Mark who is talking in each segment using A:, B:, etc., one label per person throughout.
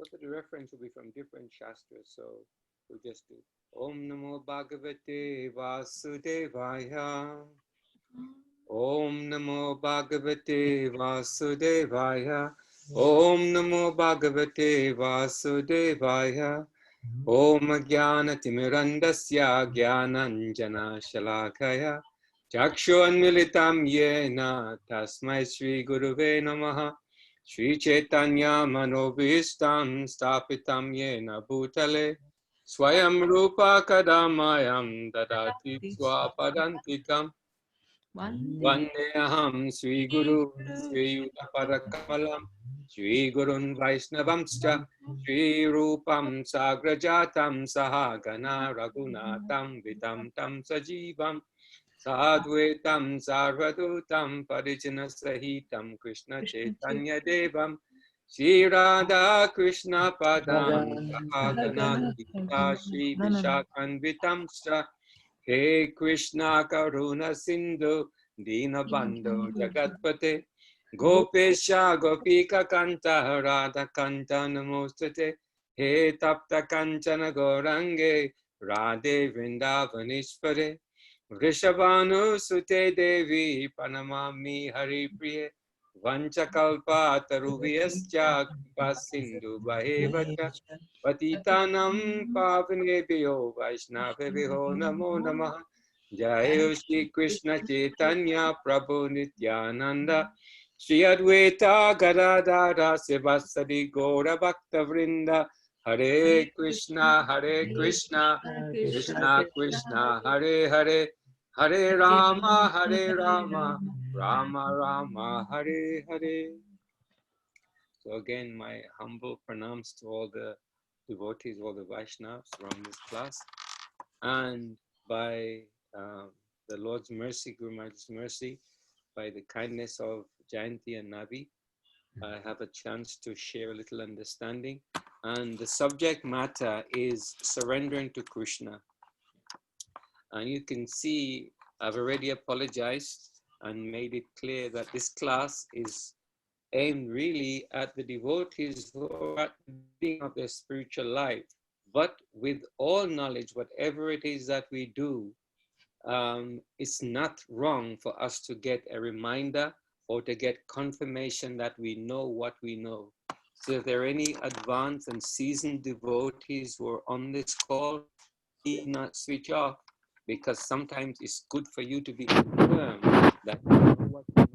A: most of the reference will be from different shastras, so we'll just do Om Namo Bhagavate Vasudevaya. Om Namo Bhagavate Vasudevaya. Om Namo Bhagavate Vasudevaya. Om Jnana Timirandasya Jnananjana Shalakaya Chakshunmilitam Yena Tasmai Shri Guruve Namaha. Shri Chaitanya Manobhistam Stapitam Yena Bhutale Swayam Rupa Kadamayam Dadati Swapadantikam Vandeham Sri Guru Sri Yudapadakamalam Sri Gurun Vaisnavamscha Sri Rupam Sagrajatam Sahagana Raghunatam Vitam Tam Sajivam Sadhvetam Sarvadutam Parijana Sahitam Krishna Chaitanya Devam Shri Radha Krishna Padam Sahagana Gita Shri Vishakanvitam Sra He Krishna Karuna Sindhu Dinabandhu Jagatpate Gopesha Gopika Kanta Radha Kanta Namostate He Tapta Kanchana Gorange Radhe Vrindavanishpare Vrishabhanu Sute Devi Panamami Hari Priye Vanchakalpa Taruviyascha Kripa Sindhu Bhaevacha Patitanam Pavanebhyo Vaishnavebhyo Namo Namaha Jai Shri Krishna Chaitanya Prabhu Nityananda Shri Advaita Gadadara Sivasadi Gaura Bhakta Vrinda Hare Krishna Krishna Krishna Hare Hare Hare Rama Rama Rama Hare Hare. So again, my humble pranams to all the devotees, all the Vaishnavas from this class. And by the Lord's mercy, Guru Maharaj's mercy, by the kindness of Jayanti and Navi, I have a chance to share a little understanding. And the subject matter is surrendering to Krishna. And you can see I've already apologized and made it clear that this class is aimed really at the devotees who are at the beginning of their spiritual life. But with all knowledge, whatever it is that we do, it's not wrong for us to get a reminder or to get confirmation that we know what we know. So if there are any advanced and seasoned devotees who are on this call, do not switch off, because sometimes it's good for you to be confirmed that you know what you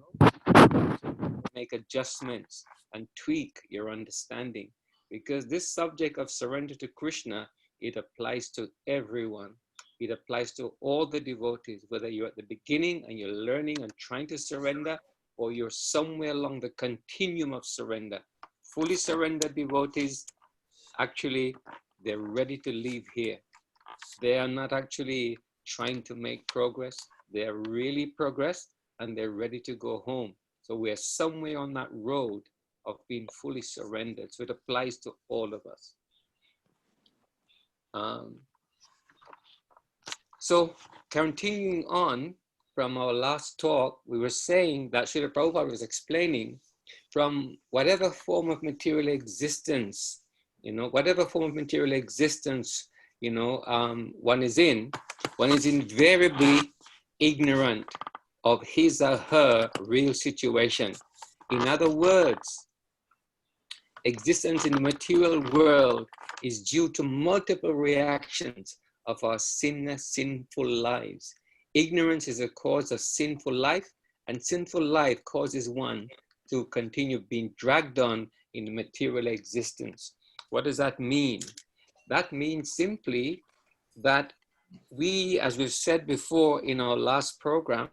A: know, make adjustments and tweak your understanding. Because this subject of surrender to Krishna, it applies to everyone. It applies to all the devotees, whether you're at the beginning and you're learning and trying to surrender, or you're somewhere along the continuum of surrender. Fully surrendered devotees, actually, they're ready to leave here. They are not actually trying to make progress. They are really progressed and they're ready to go home. So we're somewhere on that road of being fully surrendered. So it applies to all of us. So continuing on from our last talk, we were saying that Srila Prabhupada was explaining from whatever form of material existence, whatever form of material existence, one is invariably ignorant of his or her real situation. In other words, existence in the material world is due to multiple reactions of our sinful lives. Ignorance is a cause of sinful life, and sinful life causes one to continue being dragged on in the material existence. What does that mean? That means simply that we, as we've said before in our last program,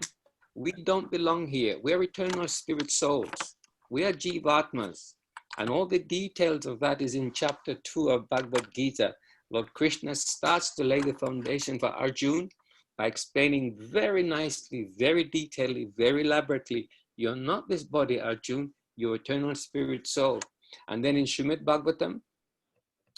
A: we don't belong here. We're eternal spirit souls. We are Jivatmas. And all the details of that is in chapter 2 of Bhagavad Gita. Lord Krishna starts to lay the foundation for Arjuna by explaining very nicely, very detailedly, very elaborately, you're not this body, Arjuna, you're eternal spirit soul. And then in Srimad Bhagavatam,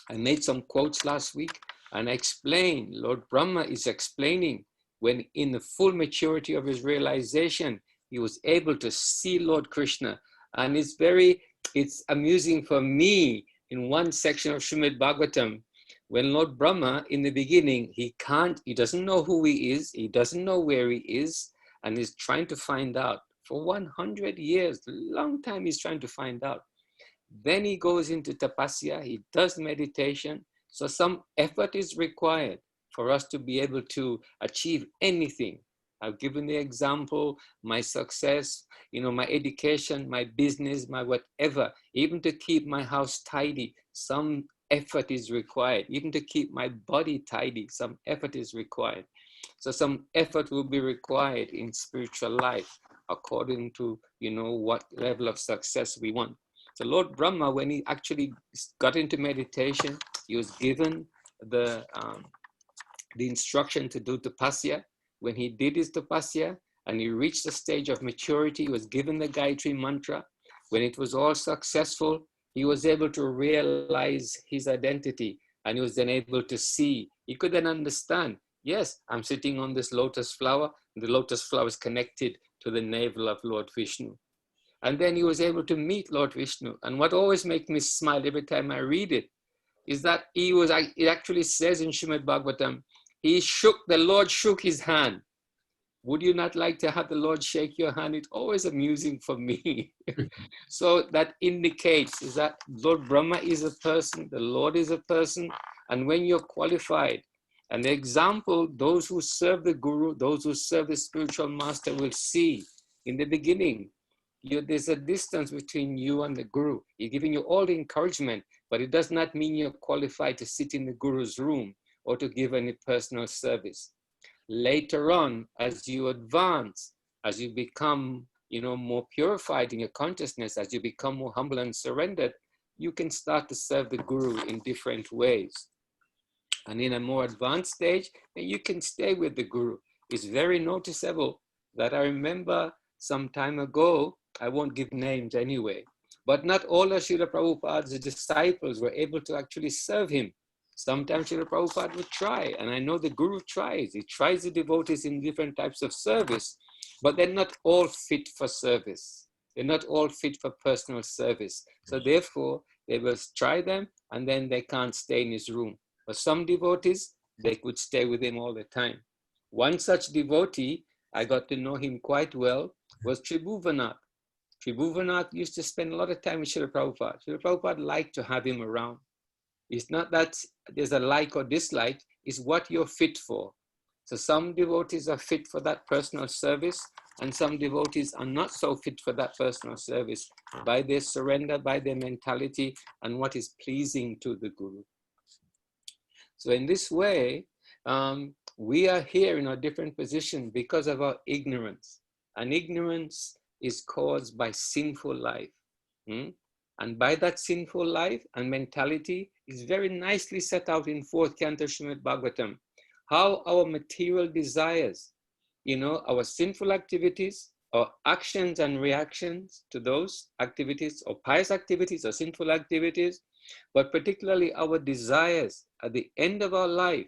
A: I made some quotes last week, and I explained, Lord Brahma is explaining when in the full maturity of his realization, he was able to see Lord Krishna. And it's amusing for me in one section of Srimad Bhagavatam, when Lord Brahma, in the beginning, he doesn't know who he is, he doesn't know where he is, and he's trying to find out. For 100 years, long time he's trying to find out. Then he goes into tapasya, he does meditation. So some effort is required for us to be able to achieve anything. I've given the example, my success, my education, my business, my whatever, even to keep my house tidy, some effort is required. Even to keep my body tidy, some effort is required. So some effort will be required in spiritual life according to, what level of success we want. So Lord Brahma, when he actually got into meditation, he was given the instruction to do tapasya. When he did his tapasya and he reached the stage of maturity, he was given the Gayatri mantra. When it was all successful, he was able to realize his identity, and he was then able to see. He could then understand, yes, I'm sitting on this lotus flower, and the lotus flower is connected to the navel of Lord Vishnu. And then he was able to meet Lord Vishnu. And what always makes me smile every time I read it is that it actually says in Srimad Bhagavatam, the Lord shook his hand. Would you not like to have the Lord shake your hand? It's always amusing for me. So that indicates is that Lord Brahma is a person, the Lord is a person. And when you're qualified, an example, those who serve the Guru, those who serve the spiritual master will see in the beginning, there's a distance between you and the Guru. He's giving you all the encouragement, but it does not mean you're qualified to sit in the Guru's room or to give any personal service. Later on, as you advance, as you become, more purified in your consciousness, as you become more humble and surrendered, you can start to serve the Guru in different ways. And in a more advanced stage, you can stay with the Guru. It's very noticeable that I remember some time ago, I won't give names anyway, but not all of Srila Prabhupada's disciples were able to actually serve him. Sometimes Srila Prabhupada would try, and I know the Guru tries. He tries the devotees in different types of service, but they're not all fit for service. They're not all fit for personal service. So therefore, they will try them, and then they can't stay in his room. But some devotees, they could stay with him all the time. One such devotee, I got to know him quite well, was Tribhuvanath. Tribhuvanath used to spend a lot of time with Srila Prabhupada. Srila Prabhupada liked to have him around. It's not that there's a like or dislike, it's what you're fit for. So some devotees are fit for that personal service, and some devotees are not so fit for that personal service by their surrender, by their mentality, and what is pleasing to the Guru. So in this way, we are here in a different position because of our ignorance. And ignorance is caused by sinful life. And by that sinful life and mentality is very nicely set out in 4th Canto Srimad Bhagavatam. How our material desires, our sinful activities, our actions and reactions to those activities, or pious activities or sinful activities, but particularly our desires at the end of our life,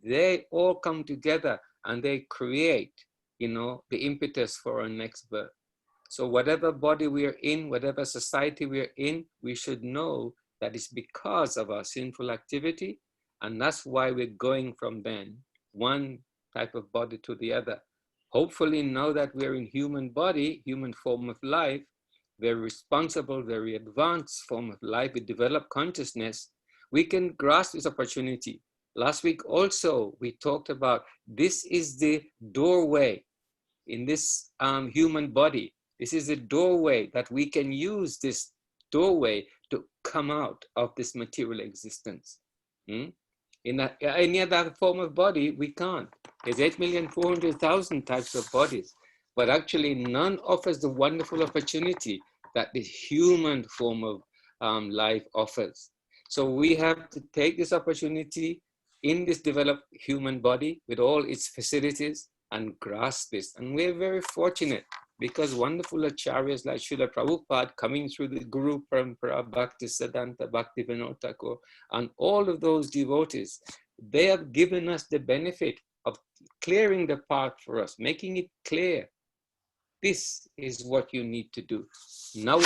A: they all come together and they create, the impetus for our next birth. So whatever body we are in, whatever society we are in, we should know that it's because of our sinful activity, and that's why we're going from then, one type of body to the other. Hopefully now that we're in human body, human form of life, very responsible, very advanced form of life with developed consciousness, we can grasp this opportunity. Last week also, we talked about this is the doorway in this human body. This is a doorway that we can use this doorway to come out of this material existence. In any other form of body, we can't. There's 8,400,000 types of bodies, but actually none offers the wonderful opportunity that the human form of life offers. So we have to take this opportunity in this developed human body with all its facilities and grasp this. And we're very fortunate because wonderful acharyas like Srila Prabhupada coming through the Guru Parampara, Bhakti Siddhanta, Bhakti Vinod Thakur, and all of those devotees, they have given us the benefit of clearing the path for us, making it clear. This is what you need to do. Now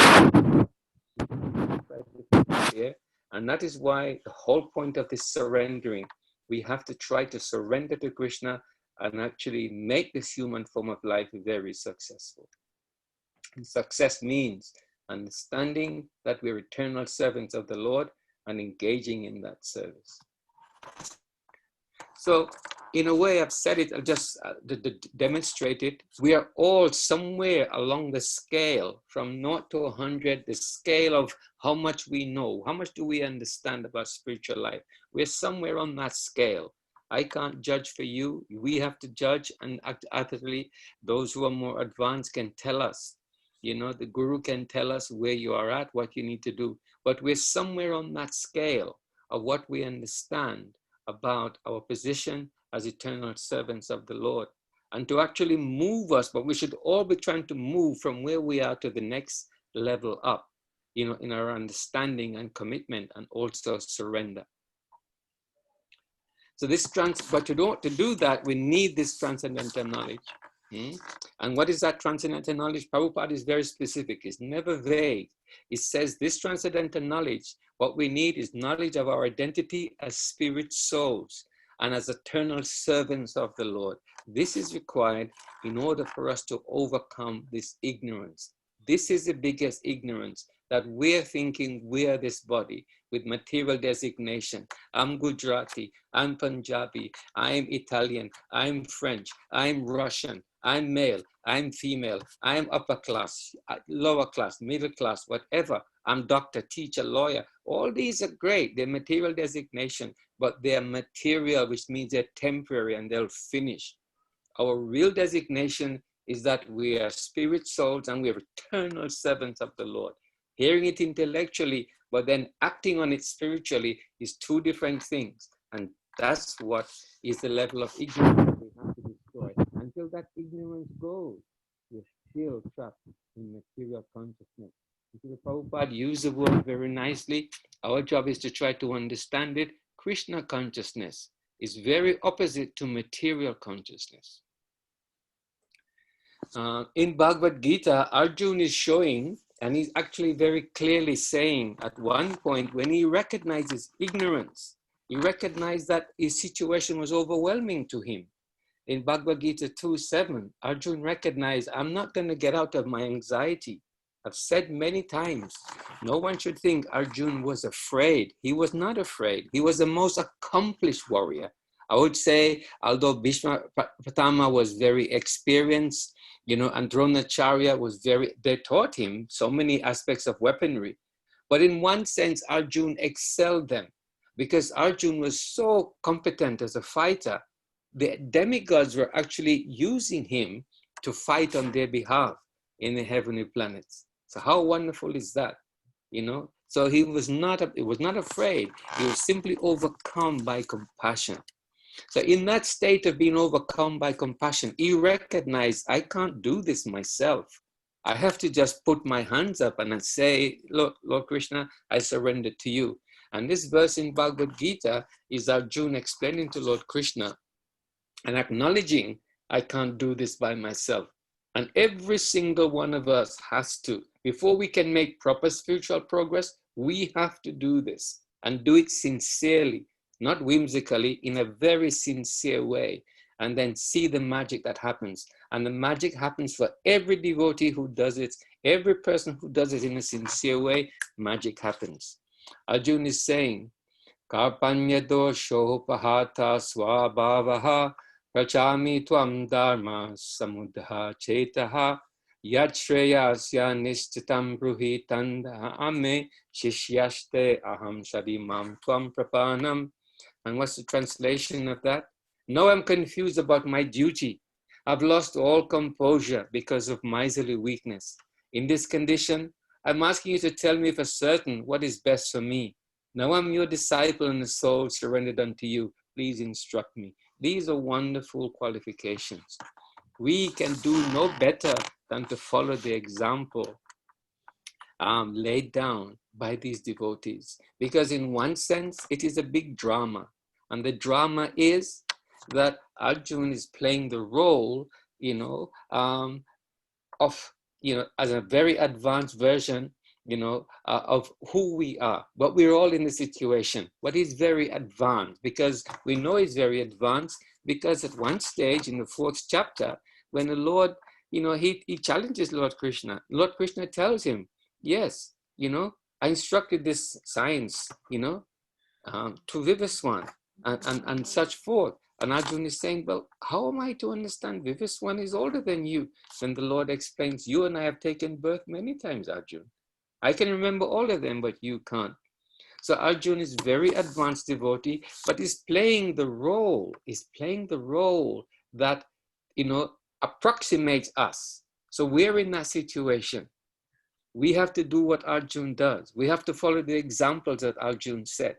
A: here, And that is why the whole point of this surrendering, we have to try to surrender to Krishna and actually make this human form of life very successful. And success means understanding that we're eternal servants of the Lord and engaging in that service. So in a way, I've said it, I'll just demonstrate it. We are all somewhere along the scale from 0 to 100, the scale of how much we know, how much do we understand about spiritual life. We're somewhere on that scale. I can't judge for you. We have to judge, and actually those who are more advanced can tell us. You know, the guru can tell us where you are at, what you need to do. But we're somewhere on that scale of what we understand about our position as eternal servants of the Lord. And to actually move us, but we should all be trying to move from where we are to the next level up, you know, in our understanding and commitment and also surrender. So this but to do that, we need this transcendental knowledge. And what is that transcendental knowledge? Prabhupada is very specific. It's never vague. It says this transcendental knowledge, what we need is knowledge of our identity as spirit souls and as eternal servants of the Lord. This is required in order for us to overcome this ignorance. This is the biggest ignorance, that we're thinking we're this body with material designation. I'm Gujarati, I'm Punjabi, I'm Italian, I'm French, I'm Russian, I'm male, I'm female, I'm upper class, lower class, middle class, whatever. I'm doctor, teacher, lawyer. All these are great. They're material designation, but they're material, which means they're temporary and they'll finish. Our real designation is that we are spirit souls and we're eternal servants of the Lord. Hearing it intellectually, but then acting on it spiritually is two different things. And that's what is the level of ignorance we have to destroy. Until that ignorance goes, we're still trapped in material consciousness. The Prabhupada used the word very nicely. Our job is to try to understand it. Krishna consciousness is very opposite to material consciousness. In Bhagavad Gita, Arjuna is showing, and he's actually very clearly saying at one point, when he recognizes ignorance, he recognized that his situation was overwhelming to him. In Bhagavad Gita 2:7, Arjuna recognized, I'm not going to get out of my anxiety. I've said many times, no one should think Arjuna was afraid. He was not afraid. He was the most accomplished warrior. I would say, although Bhishma Pitama was very experienced, you know, and Dronacharya was they taught him so many aspects of weaponry. But in one sense, Arjuna excelled them because Arjuna was so competent as a fighter. The demigods were actually using him to fight on their behalf in the heavenly planets. So how wonderful is that, you know? So he was not afraid. He was simply overcome by compassion. So in that state of being overcome by compassion, he recognized, I can't do this myself. I have to just put my hands up and I say, look, Lord Krishna, I surrender to you. And this verse in Bhagavad Gita is Arjuna explaining to Lord Krishna and acknowledging, I can't do this by myself. And every single one of us has to. Before we can make proper spiritual progress, we have to do this and do it sincerely, not whimsically, in a very sincere way, and then see the magic that happens. And the magic happens for every devotee who does it, every person who does it in a sincere way, magic happens. Arjuna is saying, Karpanya dosho pahata swabhavaha Prachami tvam dharma samudha chetaha yad shreyasya nishchitam bruhi tanda ame shishyaste aham shadimam tvam prapanam. And what's the translation of that? No, I'm confused about my duty. I've lost all composure because of miserly weakness. In this condition, I'm asking you to tell me for certain what is best for me. Now I'm your disciple and the soul surrendered unto you. Please instruct me. These are wonderful qualifications. We can do no better than to follow the example laid down by these devotees. Because in one sense, it is a big drama. And the drama is that Arjuna is playing the role, of, as a very advanced version, of who we are. But we're all in the situation. But he's very advanced, because we know he's very advanced, because at one stage in the 4th chapter, when the Lord, he challenges Lord Krishna. Lord Krishna tells him, yes, I instructed this science, to Vivaswan and such forth. And Arjuna is saying, well, how am I to understand? Vivaswan is older than you. Then the Lord explains, you and I have taken birth many times, Arjuna. I can remember all of them, but you can't. So Arjuna is very advanced devotee, but is playing the role that, approximates us. So we're in that situation. We have to do what Arjuna does. We have to follow the examples that Arjuna set.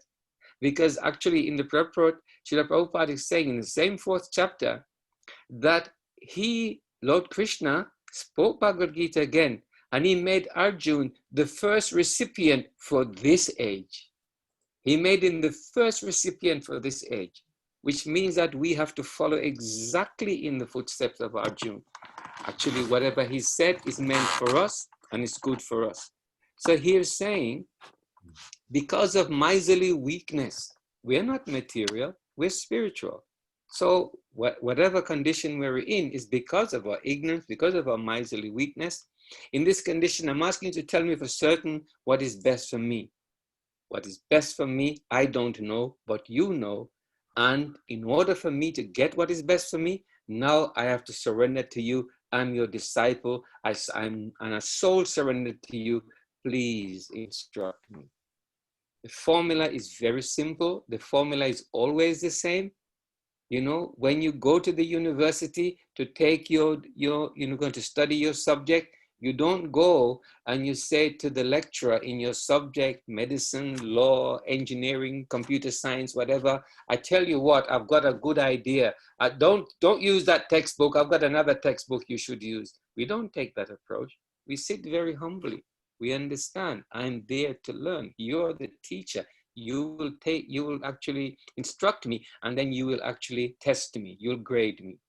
A: Because actually in the purport, Srila Prabhupada is saying in the same 4th chapter that Lord Krishna, spoke Bhagavad Gita again, and he made Arjuna the first recipient for this age. He made him the first recipient for this age, which means that we have to follow exactly in the footsteps of Arjuna. Actually, whatever he said is meant for us and is good for us. So here's saying, because of miserly weakness, we're not material, we're spiritual. So whatever condition we're in is because of our ignorance, because of our miserly weakness. In this condition, I'm asking you to tell me for certain what is best for me. What is best for me, I don't know, but you know. And in order for me to get what is best for me, now I have to surrender to you. I'm your disciple. I'm a soul surrendered to you. Please instruct me. The formula is very simple. The formula is always the same. When you go to the university to take going to study your subject, you don't go and you say to the lecturer in your subject, medicine, law, engineering, computer science, whatever, I tell you what, I've got a good idea. Don't use that textbook. I've got another textbook you should use. We don't take that approach. We sit very humbly. We understand, I'm there to learn. You're the teacher. You will actually instruct me, and then you will actually test me. You'll grade me.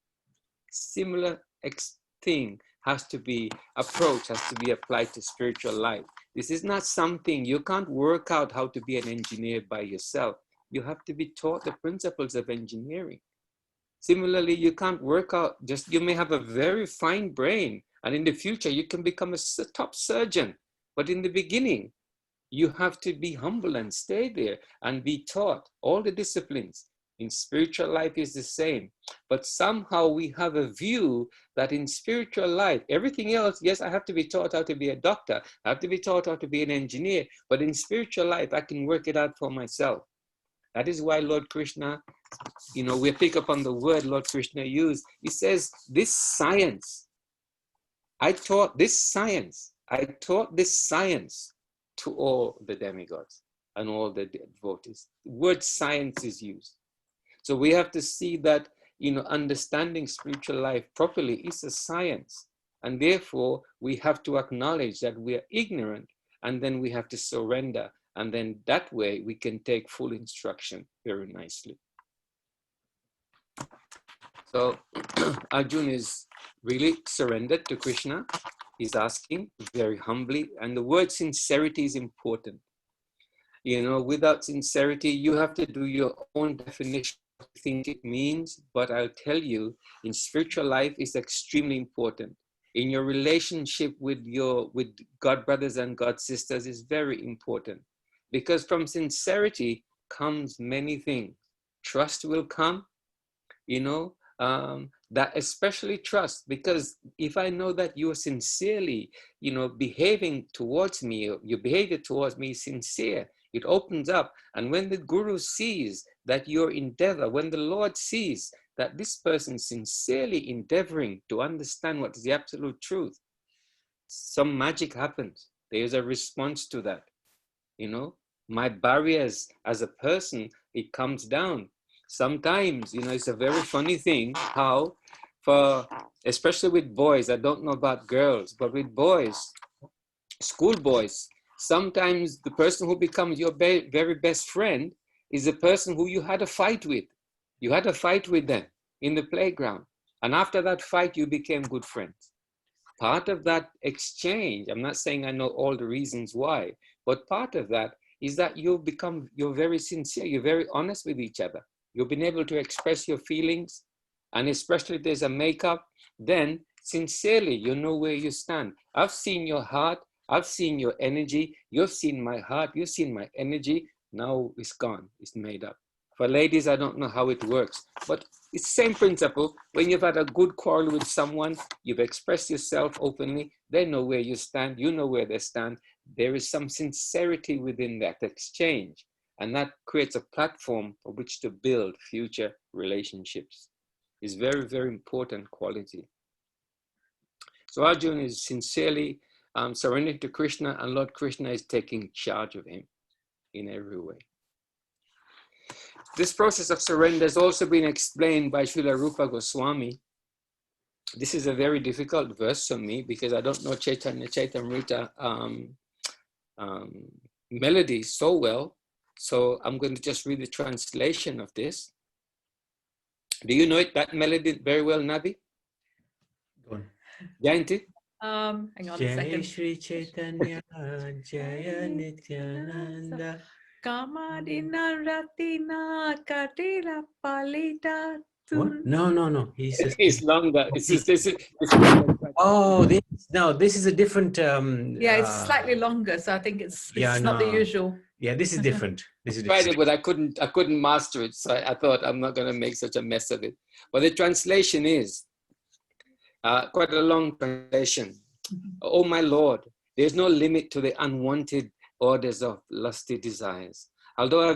A: Similar thing has to be applied to spiritual life. This is not something, you can't work out how to be an engineer by yourself. You have to be taught the principles of engineering. Similarly, you can't work out, you may have a very fine brain, and in the future you can become a top surgeon. But in the beginning, you have to be humble and stay there and be taught all the disciplines. In spiritual life is the same. But somehow we have a view that in spiritual life, everything else, yes, I have to be taught how to be a doctor. I have to be taught how to be an engineer. But in spiritual life, I can work it out for myself. That is why Lord Krishna, we pick up on the word Lord Krishna used. He says, I taught this science to all the demigods and all the devotees. The word science is used. So we have to see that, understanding spiritual life properly is a science. And therefore, we have to acknowledge that we are ignorant, and then we have to surrender. And then that way we can take full instruction very nicely. So Arjuna is really surrendered to Krishna. He's asking very humbly, and the word sincerity is important. Without sincerity, you have to do your own definition of what you think it means, but I'll tell you, in spiritual life, it's extremely important. In your relationship with God brothers and God sisters is very important, because from sincerity comes many things. Trust will come, that especially trust, because if I know that you are sincerely, behaving towards me, your behavior towards me is sincere, it opens up. And when the Guru sees that your endeavor, when the Lord sees that this person sincerely endeavoring to understand what is the absolute truth, some magic happens. There's a response to that. My barriers as a person, it comes down. Sometimes, it's a very funny thing how, especially with boys, I don't know about girls, but with boys, schoolboys, sometimes the person who becomes your very best friend is the person who you had a fight with. You had a fight with them in the playground. And after that fight, you became good friends. part of that exchange, I'm not saying I know all the reasons why, but part of that is that you're very sincere, you're very honest with each other. You've been able to express your feelings, and especially if there's a makeup, then sincerely, you know where you stand. I've seen your heart, I've seen your energy, you've seen my heart, you've seen my energy, now it's gone, it's made up. For ladies, I don't know how it works, but it's the same principle. When you've had a good quarrel with someone, you've expressed yourself openly, they know where you stand, you know where they stand. There is some sincerity within that exchange, and that creates a platform for which to build future relationships. It's very, very important quality. So Arjuna is sincerely surrendering to Krishna, and Lord Krishna is taking charge of him in every way. This process of surrender has also been explained by Srila Rupa Goswami. This is a very difficult verse for me because I don't know Chaitanya Chaitamrita melody so well. So I'm going to just read the translation of this. Do you know that melody very well, Nabi?
B: Go on.
A: Jayanti?
C: Hang on a second.
B: Jai Shri Chaitanya, Jaya Nityananda.
C: Kamadina Ratina Katila Palita.
B: What? No.
A: It's longer. This
B: Oh, this is a different.
C: Yeah, it's slightly longer, so I think it's not the usual.
B: Yeah, this is different. This is
A: tried
B: different.
A: it, but I couldn't master it. So I thought I'm not going to make such a mess of it. But the translation is quite a long translation. Oh my Lord, there's no limit to the unwanted orders of lusty desires. Although I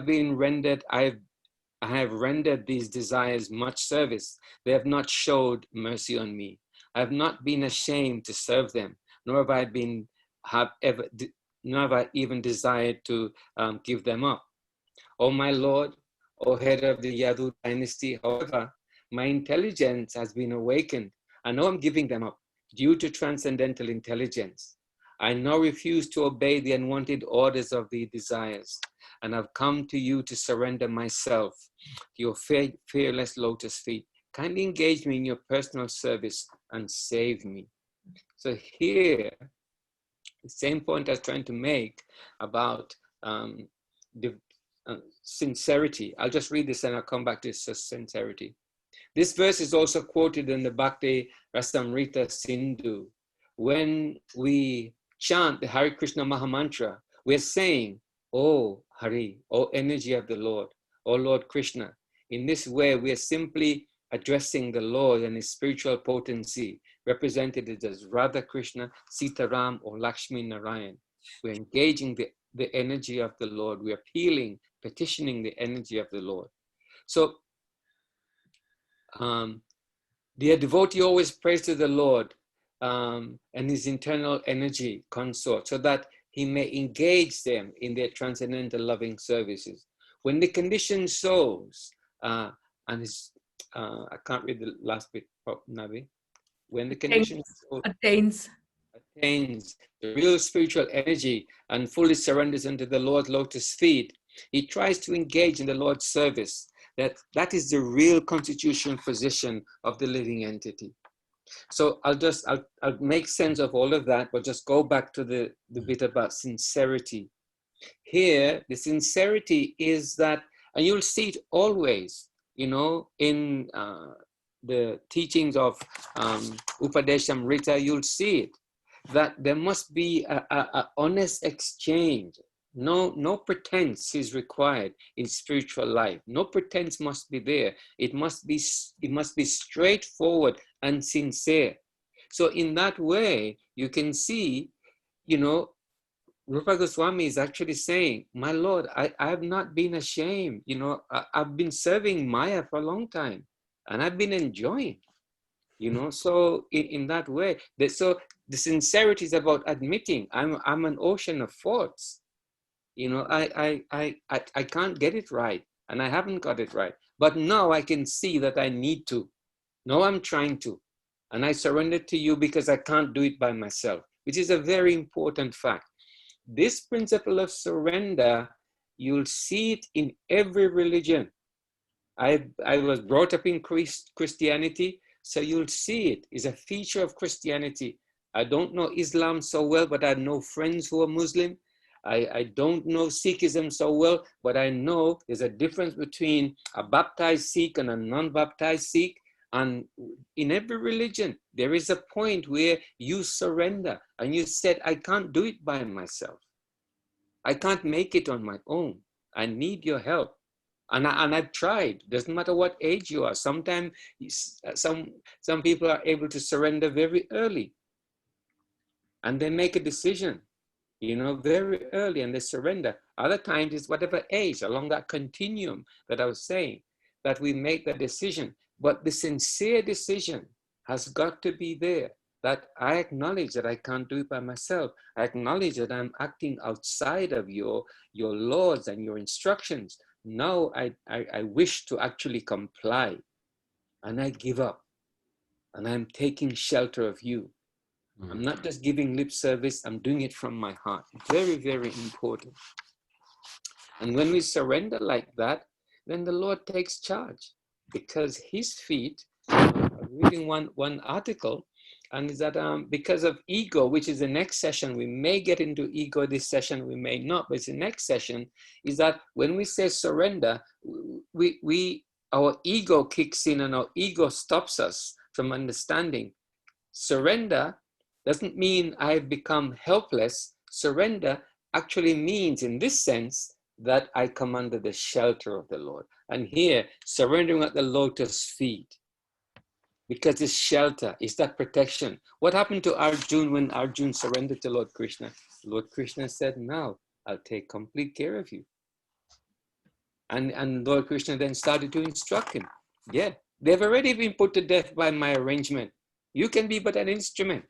A: have rendered these desires much service, they have not showed mercy on me. I have not been ashamed to serve them, nor have I even desired to give them up. Oh my Lord, O head of the Yadu dynasty, however, my intelligence has been awakened. I know I'm giving them up due to transcendental intelligence. I now refuse to obey the unwanted orders of the desires, and I've come to you to surrender myself to your fearless lotus feet. Kindly engage me in your personal service and save me. So here, the same point I was trying to make about the sincerity. I'll just read this and I'll come back to sincerity. This verse is also quoted in the Bhakti Rasamrita Sindhu. When we chant the Hare Krishna Mahamantra, we're saying, Oh Hari, oh energy of the Lord, oh Lord Krishna. In this way, we are simply addressing the Lord and his spiritual potency, represented as Radha Krishna, Sitaram, or Lakshmi Narayan. We're engaging the energy of the Lord. We're appealing, petitioning the energy of the Lord. So, the devotee always prays to the Lord and his internal energy consort so that he may engage them in their transcendental loving services. When the condition shows, I can't read the last bit, Navi. When the condition attains the real spiritual energy and fully surrenders into the Lord's lotus feet, he tries to engage in the Lord's service. That is the real constitutional position of the living entity. So I'll make sense of all of that, but just go back to the bit about sincerity. Here, the sincerity is that, and you'll see it always, in the teachings of Upadeshamrita, you'll see it, that there must be a honest exchange. No pretense is required in spiritual life. No pretense must be there. It must be straightforward and sincere. So in that way, you can see, Rupa Goswami is actually saying, my Lord, I have not been ashamed. I've been serving Maya for a long time and I've been enjoying, so in that way, so the sincerity is about admitting I'm an ocean of faults. I can't get it right and I haven't got it right. But now I can see that I need to. Now I'm trying to. And I surrender to you because I can't do it by myself, which is a very important fact. This principle of surrender, you'll see it in every religion. I was brought up in Christianity, so you'll see it is a feature of Christianity. I don't know Islam so well, but I know friends who are Muslim. I don't know Sikhism so well, but I know there's a difference between a baptized Sikh and a non-baptized Sikh. And in every religion, there is a point where you surrender and you said, I can't do it by myself. I can't make it on my own. I need your help. And I've tried. Doesn't matter what age you are. Sometimes some people are able to surrender very early. And they make a decision, very early, and they surrender. Other times it's whatever age, along that continuum that I was saying, that we make the decision. But the sincere decision has got to be there, that I acknowledge that I can't do it by myself. I acknowledge that I'm acting outside of your laws and your instructions. Now I wish to actually comply, and I give up, and I'm taking shelter of you. I'm not just giving lip service, I'm doing it from my heart. Very, very important. And when we surrender like that, then the Lord takes charge, because his feet, I'm reading one article, and is that because of ego, which is the next session, we may get into ego this session, we may not, but it's the next session, is that when we say surrender, our ego kicks in and our ego stops us from understanding. Surrender doesn't mean I've become helpless. Surrender actually means, in this sense, that I come under the shelter of the Lord. And here, surrendering at the lotus feet, because it's shelter, it's that protection. What happened to Arjun when Arjun surrendered to Lord Krishna? Lord Krishna said, now I'll take complete care of you. And Lord Krishna then started to instruct him. Yeah, they've already been put to death by my arrangement. You can be but an instrument.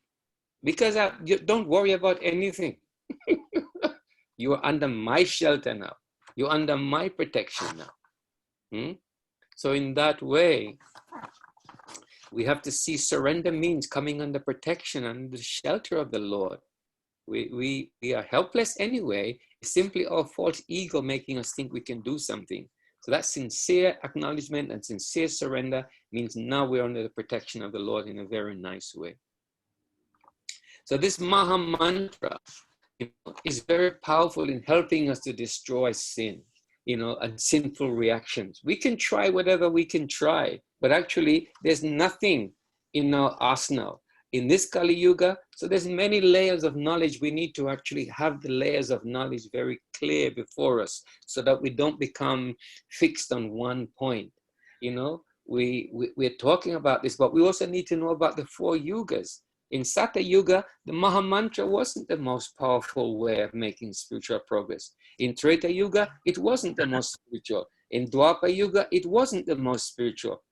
A: Because you don't worry about anything. You are under my shelter now. You're under my protection now. So in that way, we have to see surrender means coming under protection and the shelter of the Lord. We are helpless anyway. It's simply our false ego making us think we can do something. So that sincere acknowledgement and sincere surrender means now we're under the protection of the Lord in a very nice way. So this Maha Mantra is very powerful in helping us to destroy sin, and sinful reactions. We can try whatever we can try, but actually there's nothing in our arsenal. In this Kali Yuga, so there's many layers of knowledge. We need to actually have the layers of knowledge very clear before us so that we don't become fixed on one point. We're talking about this, but we also need to know about the 4 yugas. In Satya Yuga, the Maha Mantra wasn't the most powerful way of making spiritual progress. In Treta Yuga, it wasn't the most spiritual. In Dwapara Yuga, it wasn't the most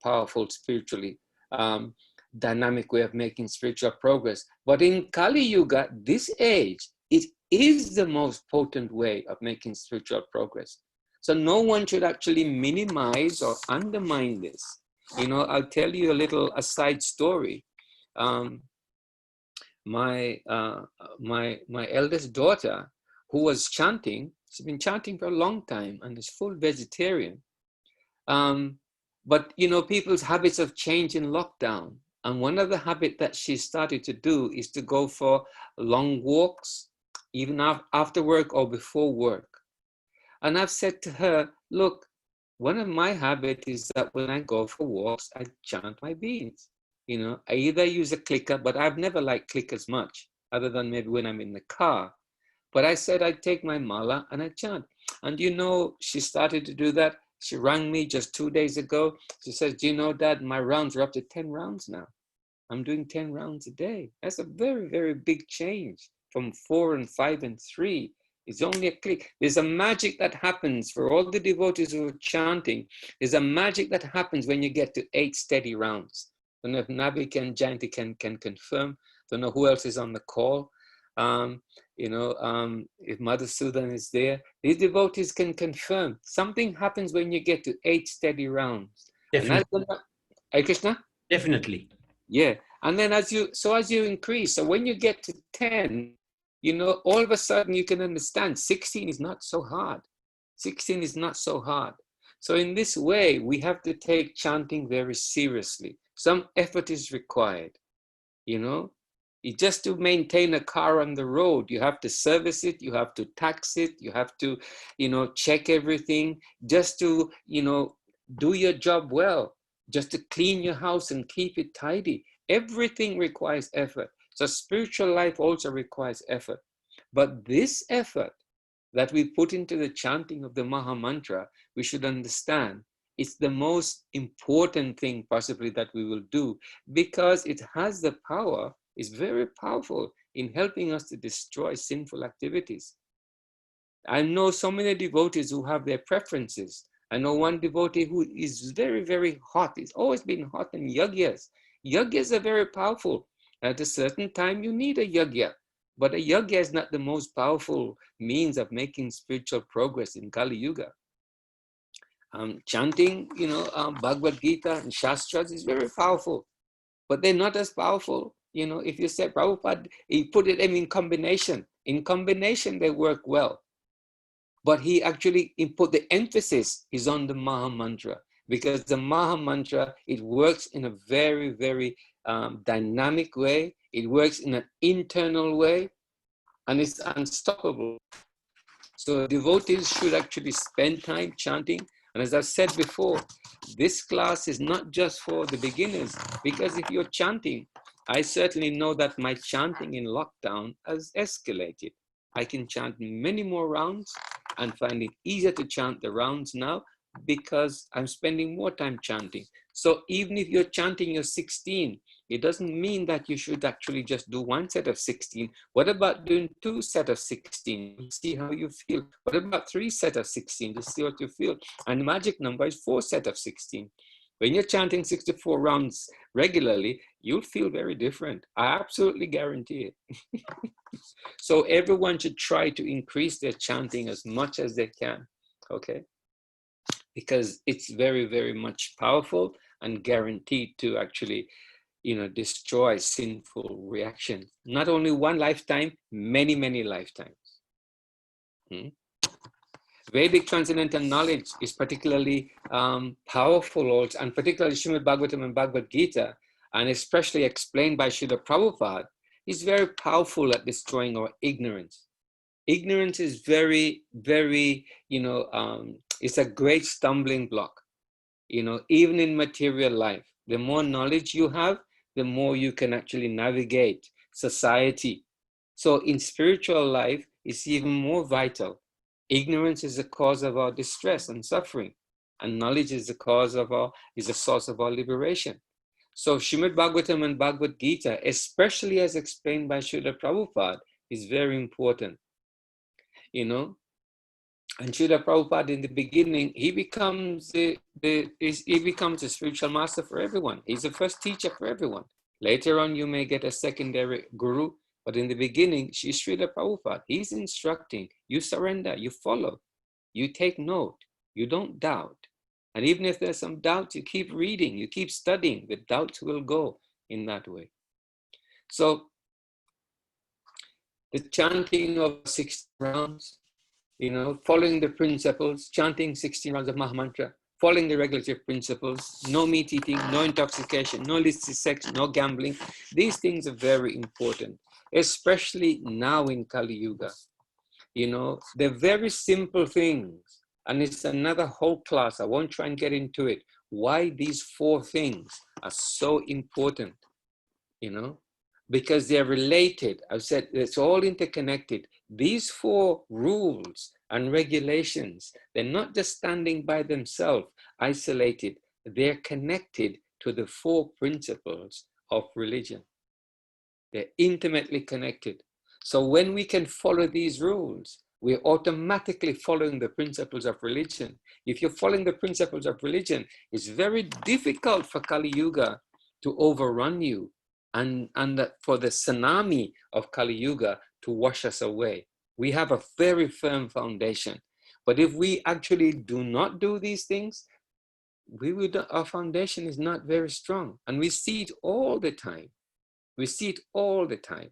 A: powerful spiritually dynamic way of making spiritual progress. But in Kali Yuga, this age, it is the most potent way of making spiritual progress. So no one should actually minimize or undermine this. I'll tell you a little aside story. My eldest daughter, who was chanting, she's been chanting for a long time and is full vegetarian. But people's habits have changed in lockdown. And one of the habits that she started to do is to go for long walks, even after work or before work. And I've said to her, look, one of my habits is that when I go for walks, I chant my beads. I either use a clicker, but I've never liked clickers much, other than maybe when I'm in the car. But I said I'd take my mala and I chant. And she started to do that. She rang me just 2 days ago. She says, do you know, Dad, my rounds are up to 10 rounds now. I'm doing 10 rounds a day. That's a very, very big change from 4 and 5 and 3. It's only a click. There's a magic that happens for all the devotees who are chanting. There's a magic that happens when you get to 8 steady rounds. I don't know if Nabi and Jayanti can confirm. Don't know who else is on the call. If Mother Sudan is there, these devotees can confirm. Something happens when you get to 8 steady rounds.
B: Definitely.
A: Hey, Krishna?
B: Definitely.
A: Yeah. And then as you increase, so when you get to 10, all of a sudden you can understand 16 is not so hard. 16 is not so hard. So in this way, we have to take chanting very seriously. Some effort is required, Just to maintain a car on the road, you have to service it, you have to tax it, you have to, check everything just to, do your job well, just to clean your house and keep it tidy. Everything requires effort. So spiritual life also requires effort. But this effort that we put into the chanting of the Maha Mantra, we should understand it's the most important thing possibly that we will do, because it has the power, is very powerful in helping us to destroy sinful activities. I know so many devotees who have their preferences. I know one devotee who is very, very hot. He's always been hot in yagyas. Yagyas are very powerful. At a certain time, you need a yagya. But a yagya is not the most powerful means of making spiritual progress in Kali Yuga. Chanting, Bhagavad Gita and Shastras is very powerful, but they're not as powerful. If you say Prabhupada, he put it in combination. In combination, they work well. But he put the emphasis is on the Maha Mantra, because the Maha Mantra, it works in a very, very dynamic way. It works in an internal way, and it's unstoppable. So devotees should actually spend time chanting. And as I've said before, this class is not just for the beginners, because if you're chanting, I certainly know that my chanting in lockdown has escalated. I can chant many more rounds and find it easier to chant the rounds now because I'm spending more time chanting. So even if you're chanting your 16, it doesn't mean that you should actually just do one set of 16. What about doing 2 sets of 16? See how you feel. What about 3 sets of 16 to see what you feel? And the magic number is 4 sets of 16. When you're chanting 64 rounds regularly, you'll feel very different. I absolutely guarantee it. So everyone should try to increase their chanting as much as they can, okay? Because it's very, very much powerful and guaranteed to actually, destroy sinful reaction. Not only one lifetime, many, many lifetimes. Vedic transcendental knowledge is particularly powerful also, and particularly Srimad Bhagavatam and Bhagavad Gita, and especially explained by Srila Prabhupada, is very powerful at destroying our ignorance. Ignorance is very, very, it's a great stumbling block, even in material life. The more knowledge you have, the more you can actually navigate society. So in spiritual life, it's even more vital. Ignorance is the cause of our distress and suffering, and knowledge is the source of our liberation. So Srimad Bhagavatam and Bhagavad Gita, especially as explained by Srila Prabhupada, is very important. And Srila Prabhupada in the beginning, he becomes a spiritual master for everyone. He's the first teacher for everyone. Later on, you may get a secondary guru, but in the beginning, Srila Prabhupada, he's instructing, you surrender, you follow, you take note, you don't doubt. And even if there's some doubts, you keep reading, you keep studying, the doubts will go in that way. So the chanting of 60 rounds, following the principles, chanting 16 rounds of Maha Mantra, following the regulatory principles, no meat eating, no intoxication, no illicit sex, no gambling. These things are very important, especially now in Kali Yuga. They're very simple things, and it's another whole class. I won't try and get into it. Why these 4 things are so important, because they're related. I've said it's all interconnected. These 4 rules and regulations, they're not just standing by themselves, isolated. They're connected to the 4 principles of religion. They're intimately connected. So when we can follow these rules, we're automatically following the principles of religion. If you're following the principles of religion, it's very difficult for Kali Yuga to overrun you and for the tsunami of Kali Yuga to wash us away. We have a very firm foundation. But if we actually do not do these things, our foundation is not very strong. And we see it all the time. We see it all the time.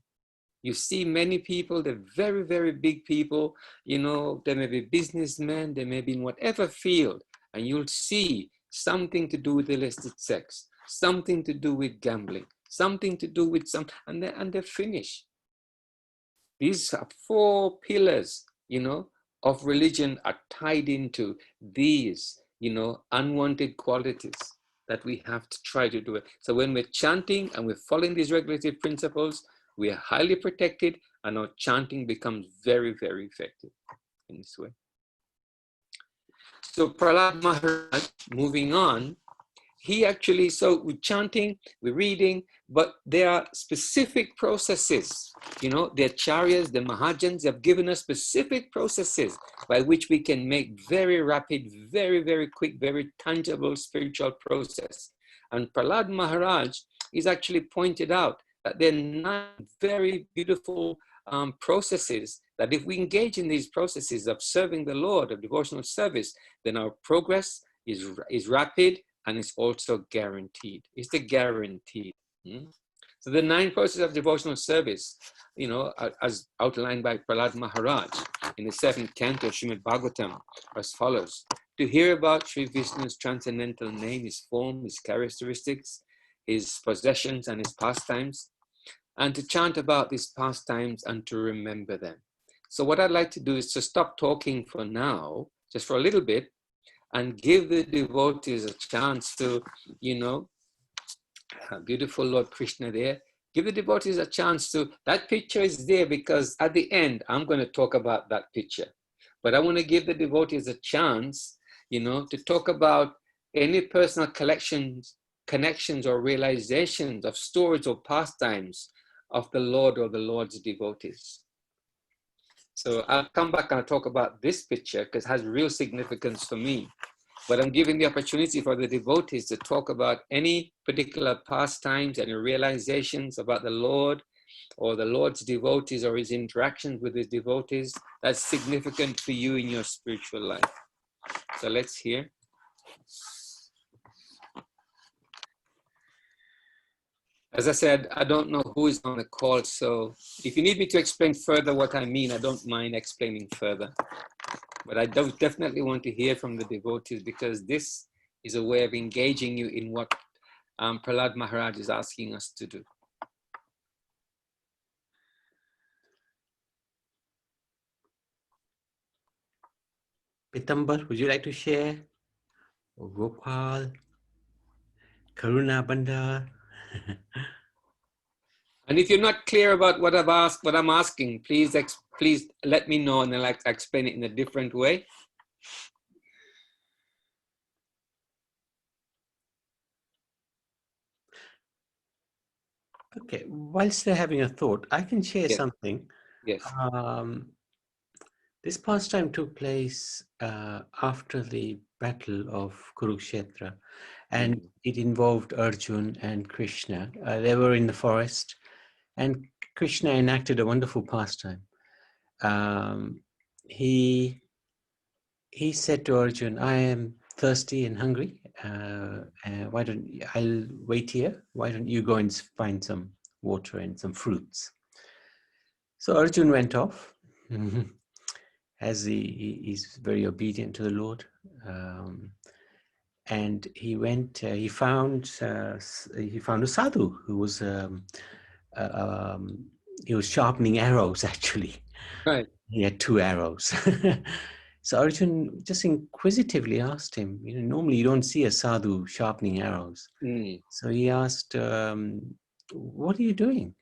A: You see many people, they're very, very big people, they may be businessmen, they may be in whatever field, and you'll see something to do with illicit sex, something to do with gambling, something to do with some, and they're finished. These are 4 pillars, of religion are tied into these, unwanted qualities that we have to try to do it. So when we're chanting and we're following these regulative principles, we are highly protected, and our chanting becomes very, very effective in this way. So Prahlad Maharaj, moving on, he actually, so we're chanting, we're reading, but there are specific processes, the acharyas, the mahajans have given us specific processes by which we can make very rapid, very, very quick, very tangible spiritual process. And Prahlad Maharaj is actually pointed out that there are 9 very beautiful processes that if we engage in these processes of serving the Lord, of devotional service, then our progress is rapid, and it's also guaranteed. It's the guaranteed. So the 9 processes of devotional service, as outlined by Prahlad Maharaj in the 7th canto, Srimad Bhagavatam, as follows. To hear about Sri Vishnu's transcendental name, his form, his characteristics, his possessions and his pastimes, and to chant about these pastimes and to remember them. So what I'd like to do is to stop talking for now, just for a little bit, and give the devotees a chance to, beautiful Lord Krishna there. Give the devotees a chance to, that picture is there because at the end, I'm going to talk about that picture. But I want to give the devotees a chance, to talk about any personal connections or realizations of stories or pastimes of the Lord or the Lord's devotees. So I'll come back and I'll talk about this picture because it has real significance for me. But I'm giving the opportunity for the devotees to talk about any particular pastimes and realizations about the Lord or the Lord's devotees or his interactions with his devotees that's significant for you in your spiritual life. So let's hear. As I said, I don't know who is on the call, so if you need me to explain further what I mean, I don't mind explaining further. But I definitely want to hear from the devotees because this is a way of engaging you in what Prahlad Maharaj is asking us to do.
B: Pitambar, would you like to share? Or Gopal, Karuna Bandar?
A: And if you're not clear about what I'm asking, please let me know and I'll explain it in a different way.
B: Okay, whilst they're having a thought, I can share something.
A: Yes.
B: This pastime took place after the Battle of Kurukshetra, and it involved Arjun and Krishna. They were in the forest, and Krishna enacted a wonderful pastime. He said to Arjun, "I am thirsty and hungry. Why don't I'll wait here? Why don't you go and find some water and some fruits?" So Arjun went off, as he's very obedient to the Lord, and he went. He found a sadhu who was he was sharpening arrows. Actually,
A: right.
B: He had 2 arrows. So Arjun just inquisitively asked him, normally you don't see a sadhu sharpening arrows. So he asked, what are you doing?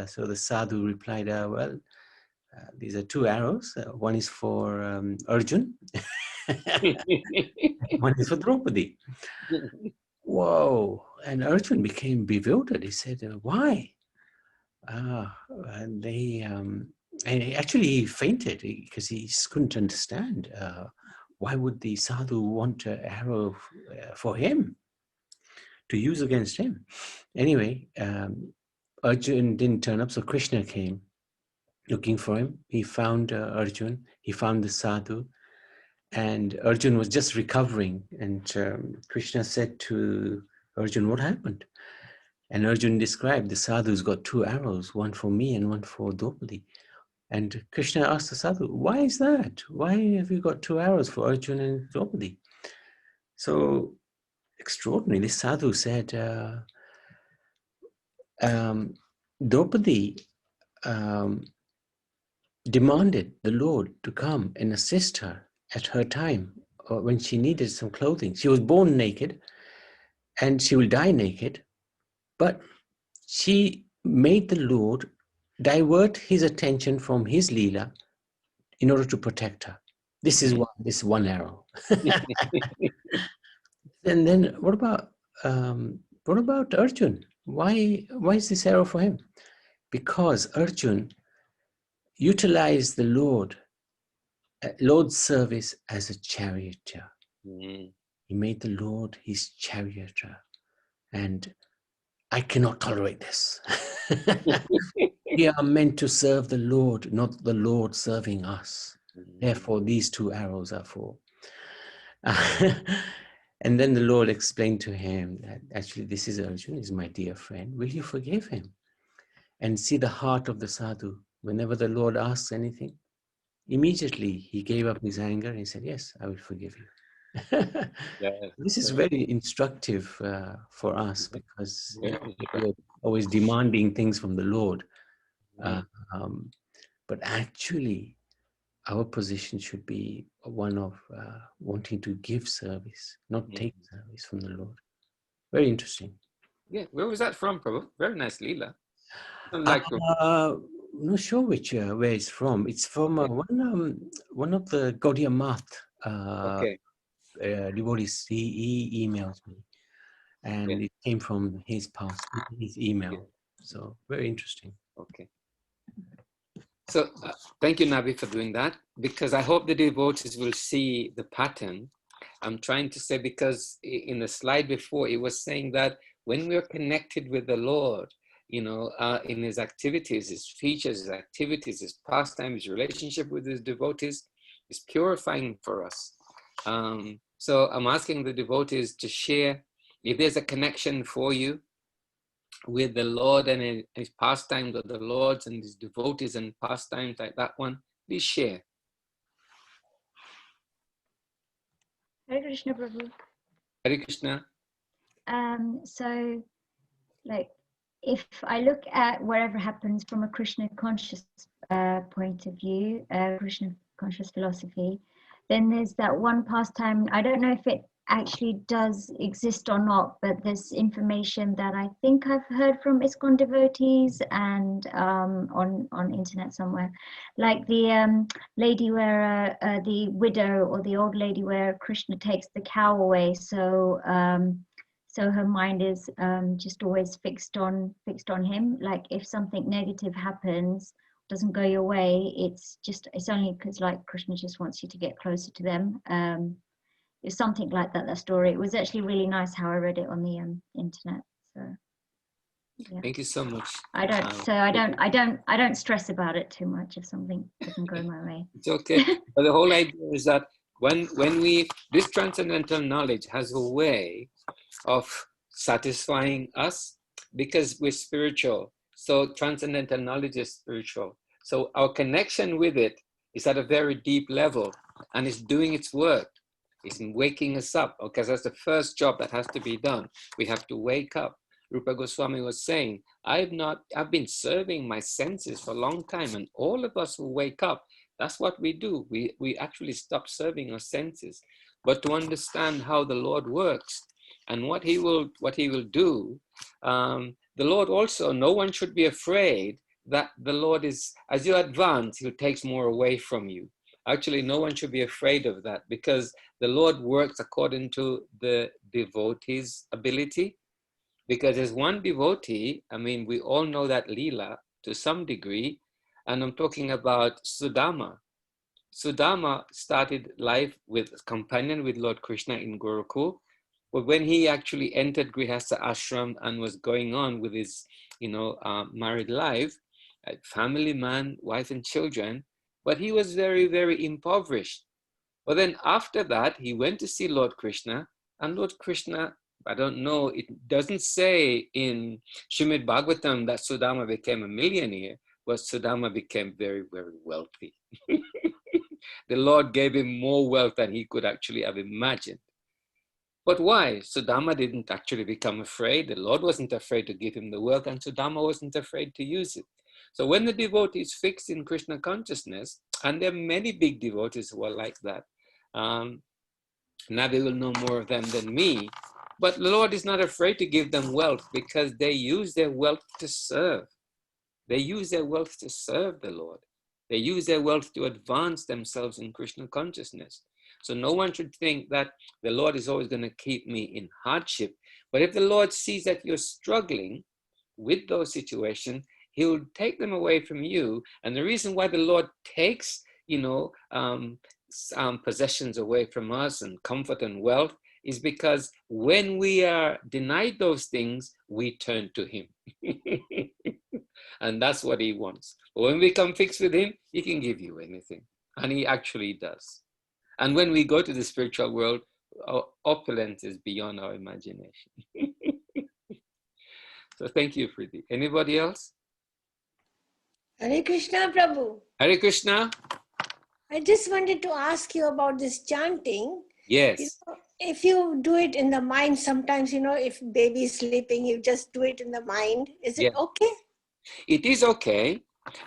B: So the sadhu replied, well, these are 2 arrows. One is for Arjun. One is for Draupadi. Whoa. And Arjun became bewildered. He said, why? And he fainted because he just couldn't understand. Why would the sadhu want an arrow for him to use against him? Anyway, Arjun didn't turn up, so Krishna came looking for him. He found Arjun. He found the sadhu, and Arjun was just recovering. And Krishna said to Arjun, "What happened?" And Arjun described, the sadhu's got 2 arrows, one for me and one for Draupadi. And Krishna asked the sadhu, "Why is that? Why have you got 2 arrows for Arjun and Draupadi?" So extraordinary, this sadhu said, Draupadi demanded the Lord to come and assist her at her time when she needed some clothing. She was born naked and she will die naked, but she made the Lord divert his attention from his Leela in order to protect her. This is one arrow. And then what about Arjun? Why is this arrow for him? Because Arjun utilized the Lord's service as a charioteer. He made the Lord his charioteer, and I cannot tolerate this. We are meant to serve the Lord, not the Lord serving us. Therefore, these two arrows are for. And then the Lord explained to him that actually this is Arjun, is my dear friend. Will you forgive him? And see the heart of the sadhu. Whenever the Lord asks anything, immediately he gave up his anger and he said, yes, I will forgive you. This is very instructive for us, because we're always demanding things from the Lord. But actually, our position should be one of wanting to give service, not take service from the Lord. Very interesting.
A: Yeah, where was that from, Prabhu? Very nice Leela.
B: I'm not sure where it's from. It's from one of the Gaudiya Math devotees. He emails me, and it came from his email. So very interesting.
A: Okay. So thank you, Nabi, for doing that, because I hope the devotees will see the pattern. I'm trying to say, because in the slide before, it was saying that when we're connected with the Lord, you know, in his activities, his features, his activities, his pastime, his relationship with his devotees is purifying for us. So I'm asking the devotees to share if there's a connection for you with the Lord and his pastimes, or the Lord's and his devotees and pastimes like that one, please share.
D: Hare Krishna, Prabhu.
A: Hare Krishna.
D: So, like, if I look at whatever happens from a Krishna conscious point of view, Krishna conscious philosophy, then there's that one pastime. I don't know if it actually does exist or not, but there's information that I think I've heard from ISKCON devotees and on internet somewhere, like the lady where the widow or the old lady where Krishna takes the cow away, so her mind is just always fixed on him. Like if something negative happens, doesn't go your way, it's only because like Krishna just wants you to get closer to them. It's something like that story. It was actually really nice how I read it on the internet. So yeah.
A: Thank you so much.
D: I don't stress about it too much if something doesn't go my way.
A: It's okay. But the whole idea is that when this transcendental knowledge has a way of satisfying us, because we're spiritual. So transcendental knowledge is spiritual. So our connection with it is at a very deep level, and it's doing its work. It's waking us up, because that's the first job that has to be done. We have to wake up. Rupa Goswami was saying, I've been serving my senses for a long time, and all of us who wake up, that's what we do. We actually stop serving our senses. But to understand how the Lord works and what he will do, the Lord also, no one should be afraid that the Lord is, as you advance, he takes more away from you. Actually, no one should be afraid of that, because the Lord works according to the devotee's ability. Because there's one devotee, I mean, we all know that Leela to some degree, and I'm talking about Sudama. Sudama started life with a companion with Lord Krishna in Gurukul, but when he actually entered Grihastha ashram and was going on with his, married life, a family man, wife and children, but he was very, very impoverished. But then after that, he went to see Lord Krishna, and Lord Krishna, I don't know, it doesn't say in Srimad Bhagavatam that Sudama became a millionaire, but Sudama became very, very wealthy. The Lord gave him more wealth than he could actually have imagined. But why? Sudama didn't actually become afraid. The Lord wasn't afraid to give him the work, and Sudama wasn't afraid to use it. So when the devotee is fixed in Krishna consciousness, and there are many big devotees who are like that, Nabi will know more of them than me, but the Lord is not afraid to give them wealth because they use their wealth to serve. They use their wealth to serve the Lord. They use their wealth to advance themselves in Krishna consciousness. So no one should think that the Lord is always going to keep me in hardship. But if the Lord sees that you're struggling with those situations, he'll take them away from you. And the reason why the Lord takes, possessions away from us and comfort and wealth is because when we are denied those things, we turn to him. And that's what he wants. But when we come fixed with him, he can give you anything. And he actually does. And when we go to the spiritual world, our opulence is beyond our imagination. So thank you, Preeti. Anybody else?
E: Hare Krishna, Prabhu.
A: Hare Krishna.
E: I just wanted to ask you about this chanting.
A: Yes.
E: If you do it in the mind, sometimes, if baby is sleeping, you just do it in the mind. Is it okay?
A: It is okay,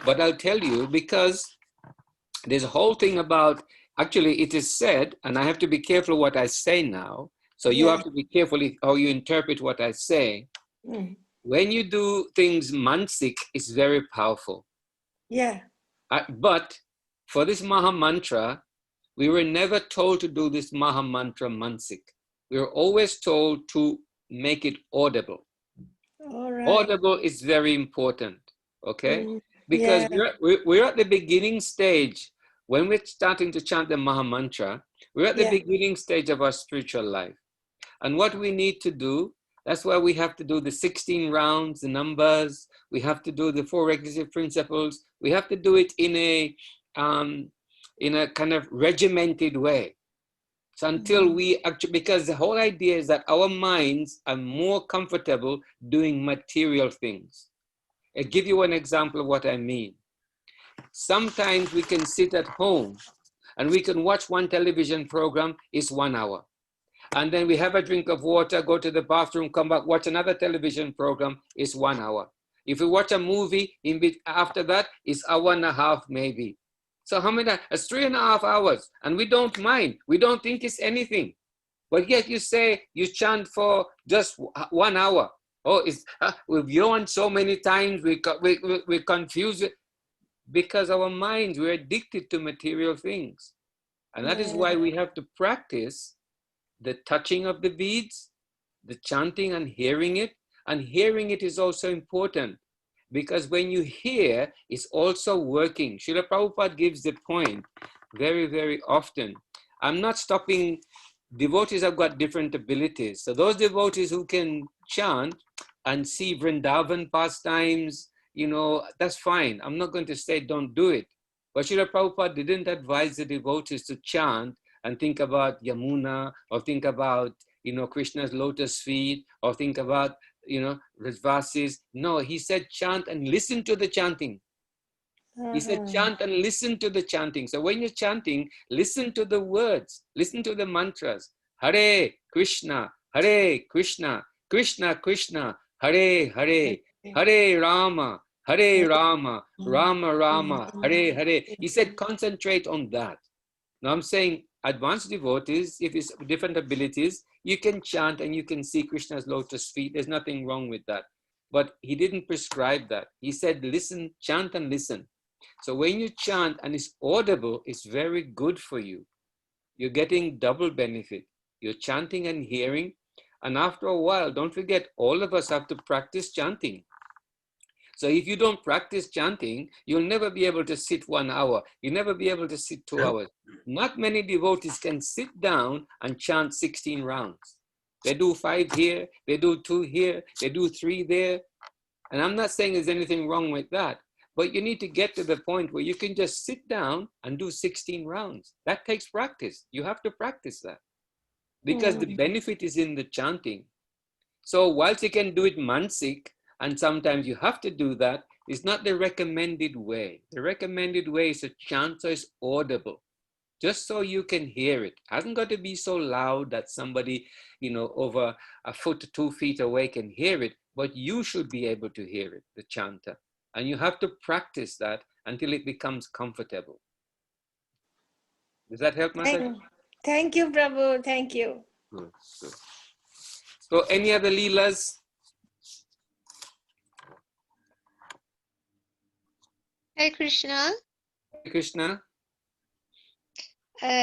A: but I'll tell you, because there's a whole thing about, actually it is said, and I have to be careful what I say now, so you have to be careful how you interpret what I say. When you do things mansik, it's very powerful. Yeah. But for this Maha Mantra, we were never told to do this Maha Mantra mansik. We were always told to make it audible. All right. Audible is very important, okay? Because we're at the beginning stage. When we're starting to chant the Maha Mantra, we're at the beginning stage of our spiritual life. And what we need to do, that's why we have to do the 16 rounds, the numbers, we have to do the 4 requisite principles, we have to do it in a kind of regimented way. So until we actually, because the whole idea is that our minds are more comfortable doing material things. I'll give you an example of what I mean. Sometimes we can sit at home and we can watch one television program, it's 1 hour. And then we have a drink of water, go to the bathroom, come back, watch another television program, it's 1 hour. If we watch a movie, after that, it's 1.5 hours maybe. So how many? It's 3.5 hours, and we don't mind. We don't think it's anything. But yet you say you chant for just 1 hour. Oh, we've yawned so many times, we confuse it. Because our minds, we're addicted to material things. And that is why we have to practice the touching of the beads, the chanting and hearing it. And hearing it is also important, because when you hear, it's also working. Srila Prabhupada gives the point very, very often. I'm not stopping. Devotees have got different abilities. So those devotees who can chant and see Vrindavan pastimes, that's fine. I'm not going to say don't do it. But Srila Prabhupada didn't advise the devotees to chant and think about Yamuna, or think about, Krishna's lotus feet, or think about, Rajvasis. No, he said chant and listen to the chanting. He said chant and listen to the chanting. So when you're chanting, listen to the words, listen to the mantras. Hare Krishna, Krishna Krishna, Hare Hare, Hare Rama, Rama Rama, Hare Hare. He said concentrate on that. Now I'm saying advanced devotees, if it's different abilities, you can chant and you can see Krishna's lotus feet. There's nothing wrong with that. But he didn't prescribe that. He said, listen, chant and listen. So when you chant and it's audible, it's very good for you. You're getting double benefit. You're chanting and hearing. And after a while, don't forget, all of us have to practice chanting. So if you don't practice chanting, you'll never be able to sit 1 hour. You'll never be able to sit 2 hours. Not many devotees can sit down and chant 16 rounds. They do 5 here, they do 2 here, they do 3 there. And I'm not saying there's anything wrong with that, but you need to get to the point where you can just sit down and do 16 rounds. That takes practice. You have to practice that, because the benefit is in the chanting. So whilst you can do it mansik, and sometimes you have to do that, it's not the recommended way. The recommended way is to chant so it's audible. just so you can hear it. Hasn't got to be so loud that somebody, over a foot to 2 feet away can hear it, but you should be able to hear it, the chanter. And you have to practice that until it becomes comfortable. Does that help, Mataji?
E: Thank you, Prabhu. Thank you.
A: Good, good. So any other Leelas?
F: Hare Krishna.
A: Hare Krishna?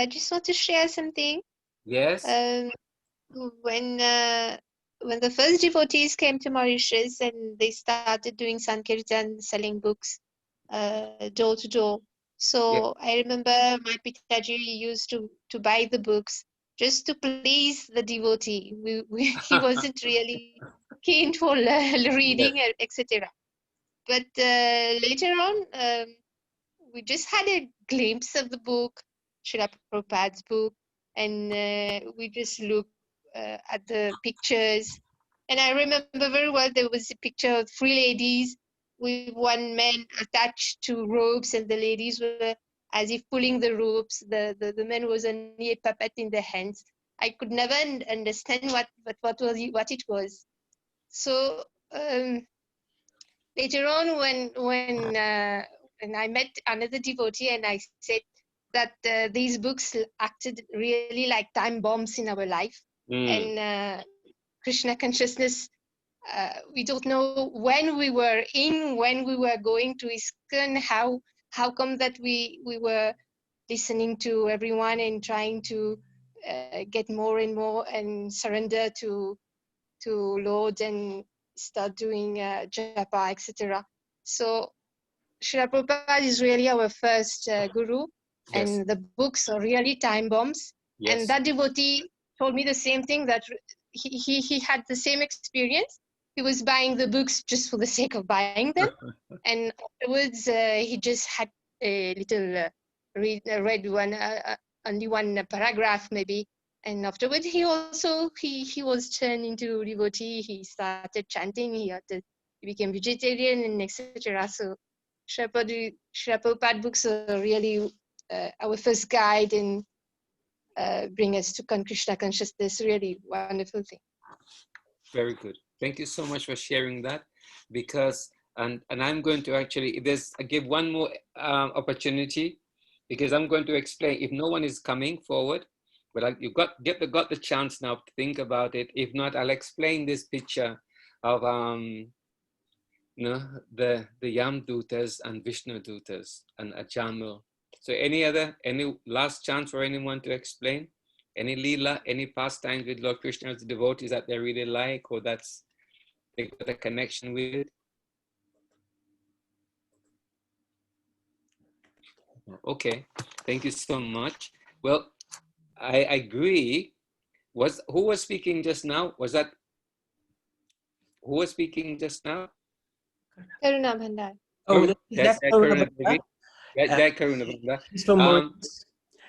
F: Just want to share something.
A: Yes.
F: When the first devotees came to Mauritius and they started doing Sankirtan, selling books door to door. So I remember my Pitaji used to buy the books just to please the devotee. He wasn't really keen for reading, etc. But later on, we just had a glimpse of the book, Srila Prabhupada's book, and we just looked at the pictures. And I remember very well there was a picture of 3 ladies with one man attached to ropes, and the ladies were as if pulling the ropes. The man was only a puppet in their hands. I could never understand what it was. So later on, when I met another devotee and I said that these books acted really like time bombs in our life, and Krishna consciousness, we don't know when we were going to ISKCON, how come that we were listening to everyone and trying to get more and more and surrender to Lord and start doing japa, etc. So Srila Prabhupada is really our first guru, and the books are really time bombs. And that devotee told me the same thing, that he had the same experience. He was buying the books just for the sake of buying them, and afterwards he just had a little read one, only one paragraph maybe. And afterwards, he was turned into devotee. He started chanting. He became vegetarian and etc. So Srila Prabhupada books are really our first guide and bring us to Krishna consciousness. Really wonderful thing.
A: Very good. Thank you so much for sharing that. Because and I'm going to actually give one more opportunity, because I'm going to explain. If no one is coming forward, but you've got the chance now to think about it. If not, I'll explain this picture of the Yam Dutas and Vishnu Dutas and Ajamil. So any last chance for anyone to explain? Any Leela, any pastimes with Lord Krishna's devotees that they really like, or they got a connection with? Okay, thank you so much. Well, I agree. Who was speaking just now? Who was speaking just now?
F: Karuna Bhandar.
B: Oh, that's
A: Karuna Devi. Karuna Bhandar.
B: He's from Mauritius.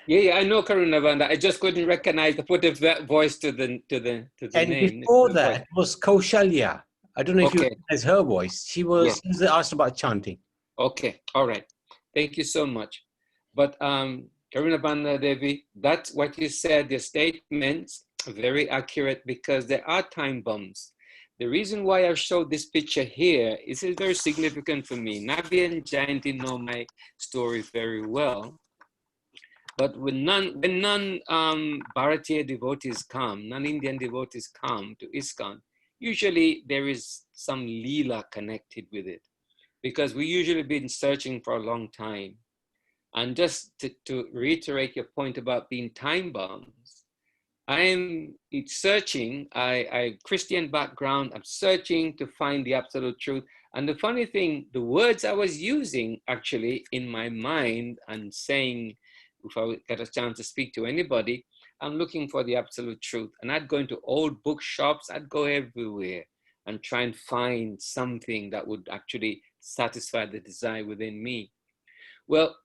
A: Yeah, I know Karuna Bhandar. I just couldn't recognize the put of that voice to the
B: and
A: name.
B: Before that was Kaushalya. I don't know if you recognize her voice. She was asked about chanting.
A: Okay, all right. Thank you so much. But Karuna Bhandar Devi, that's what you said. Your statements are very accurate, because there are time bombs. The reason why I've showed this picture here is very significant for me. Nabi and Jayanti know my story very well. But when non-Bharatiya devotees come, non-Indian devotees come to ISKCON, usually there is some Leela connected with it, because we usually been searching for a long time. And just to reiterate your point about being time bombs, I'm searching, I Christian background, I'm searching to find the absolute truth. And the funny thing, the words I was using actually in my mind and saying, if I get a chance to speak to anybody, I'm looking for the absolute truth. And I'd go into old bookshops, I'd go everywhere and try and find something that would actually satisfy the desire within me. Well,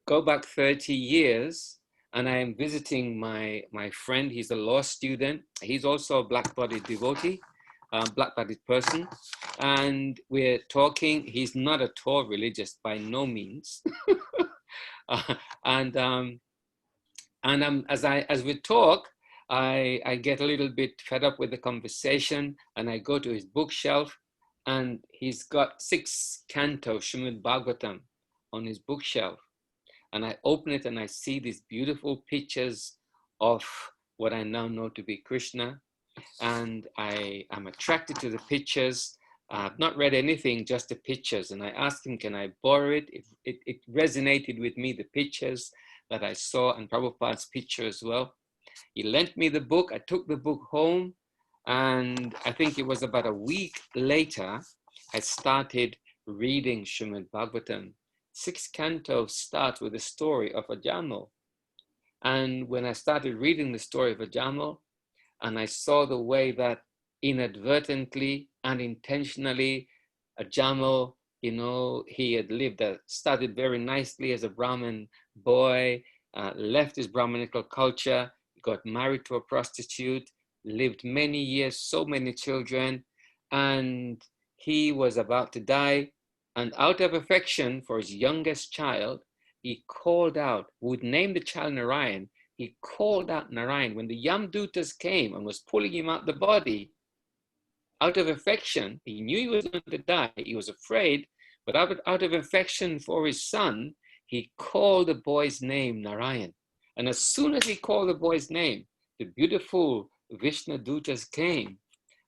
A: go back 30 years, and I am visiting my friend. He's a law student. He's also a black-bodied devotee, black-bodied person. And we're talking. He's not at all religious by no means. And And as we talk, I get a little bit fed up with the conversation, and I go to his bookshelf, and he's got 6 cantos Srimad Bhagavatam on his bookshelf. And I open it and I see these beautiful pictures of what I now know to be Krishna. And I am attracted to the pictures. I've not read anything, just the pictures. And I asked him, can I borrow it? It resonated with me, the pictures that I saw, and Prabhupada's picture as well. He lent me the book. I took the book home. And I think it was about a week later, I started reading Srimad Bhagavatam. 6 cantos start with the story of a Jamal. And when I started reading the story of a Jamal, and I saw the way that inadvertently, unintentionally, a Jamal, you know, he had lived, started very nicely as a Brahmin boy, left his Brahminical culture, got married to a prostitute, lived many years, so many children, and he was about to die. And out of affection for his youngest child, he called out, would name the child Narayan. He called out Narayan. When the Yamdutas came and was pulling him out the body, out of affection, he knew he was going to die. He was afraid, but out of affection for his son, he called the boy's name Narayan. And as soon as he called the boy's name, the beautiful Vishnu Dutas came.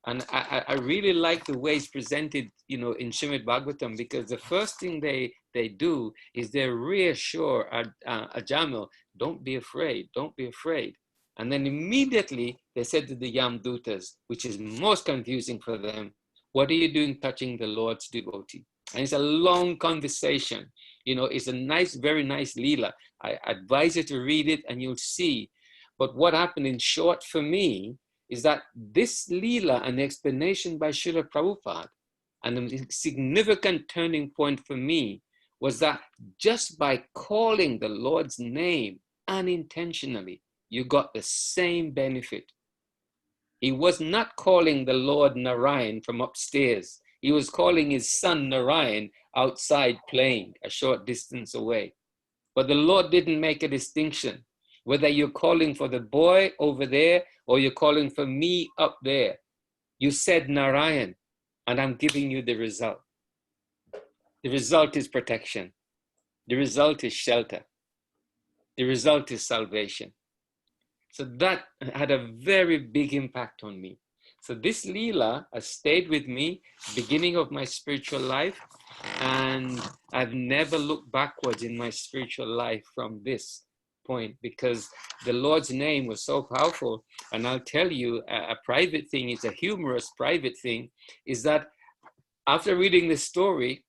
A: And I really like the way it's presented, you know, in Srimad Bhagavatam, because the first thing they do is they reassure a Jamal, don't be afraid, don't be afraid. And then immediately they said to the Yamdutas, which is most confusing for them, what are you doing touching the Lord's devotee? And it's a long conversation. You know, it's a nice, very nice Leela. I advise you to read it and you'll see. But what happened in short for me is that this Leela, an explanation by Srila Prabhupada, and a significant turning point for me was that just by calling the Lord's name unintentionally, you got the same benefit. He was not calling the Lord Narayan from upstairs. He was calling his son Narayan outside playing a short distance away. But the Lord didn't make a distinction, whether you're calling for the boy over there or you're calling for me up there. You said Narayan, and I'm giving you the result. The result is protection. The result is shelter. The result is salvation. So that had a very big impact on me. So this Leela has stayed with me, beginning of my spiritual life, and I've never looked backwards in my spiritual life from this point, because the Lord's name was so powerful. And I'll tell you a private thing, it's a humorous private thing, is that after reading this story,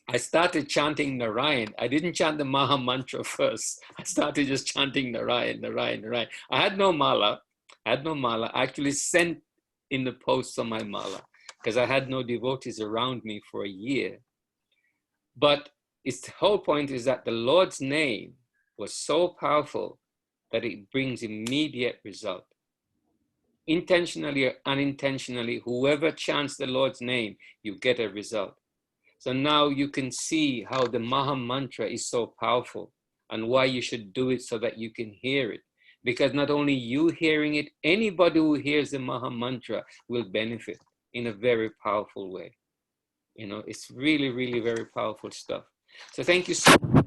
A: I started chanting Narayan. I didn't chant the Maha Mantra first. I started just chanting Narayan, Narayan, Narayan. I had no mala. I actually sent in the post on my mala because I had no devotees around me for a year. But the whole point is that the Lord's name was so powerful that it brings immediate result. Intentionally or unintentionally, whoever chants the Lord's name, you get a result. So now you can see how the Maha Mantra is so powerful and why you should do it so that you can hear it. Because not only you hearing it, anybody who hears the Maha Mantra will benefit in a very powerful way. You know, it's really, really very powerful stuff. So thank you so much.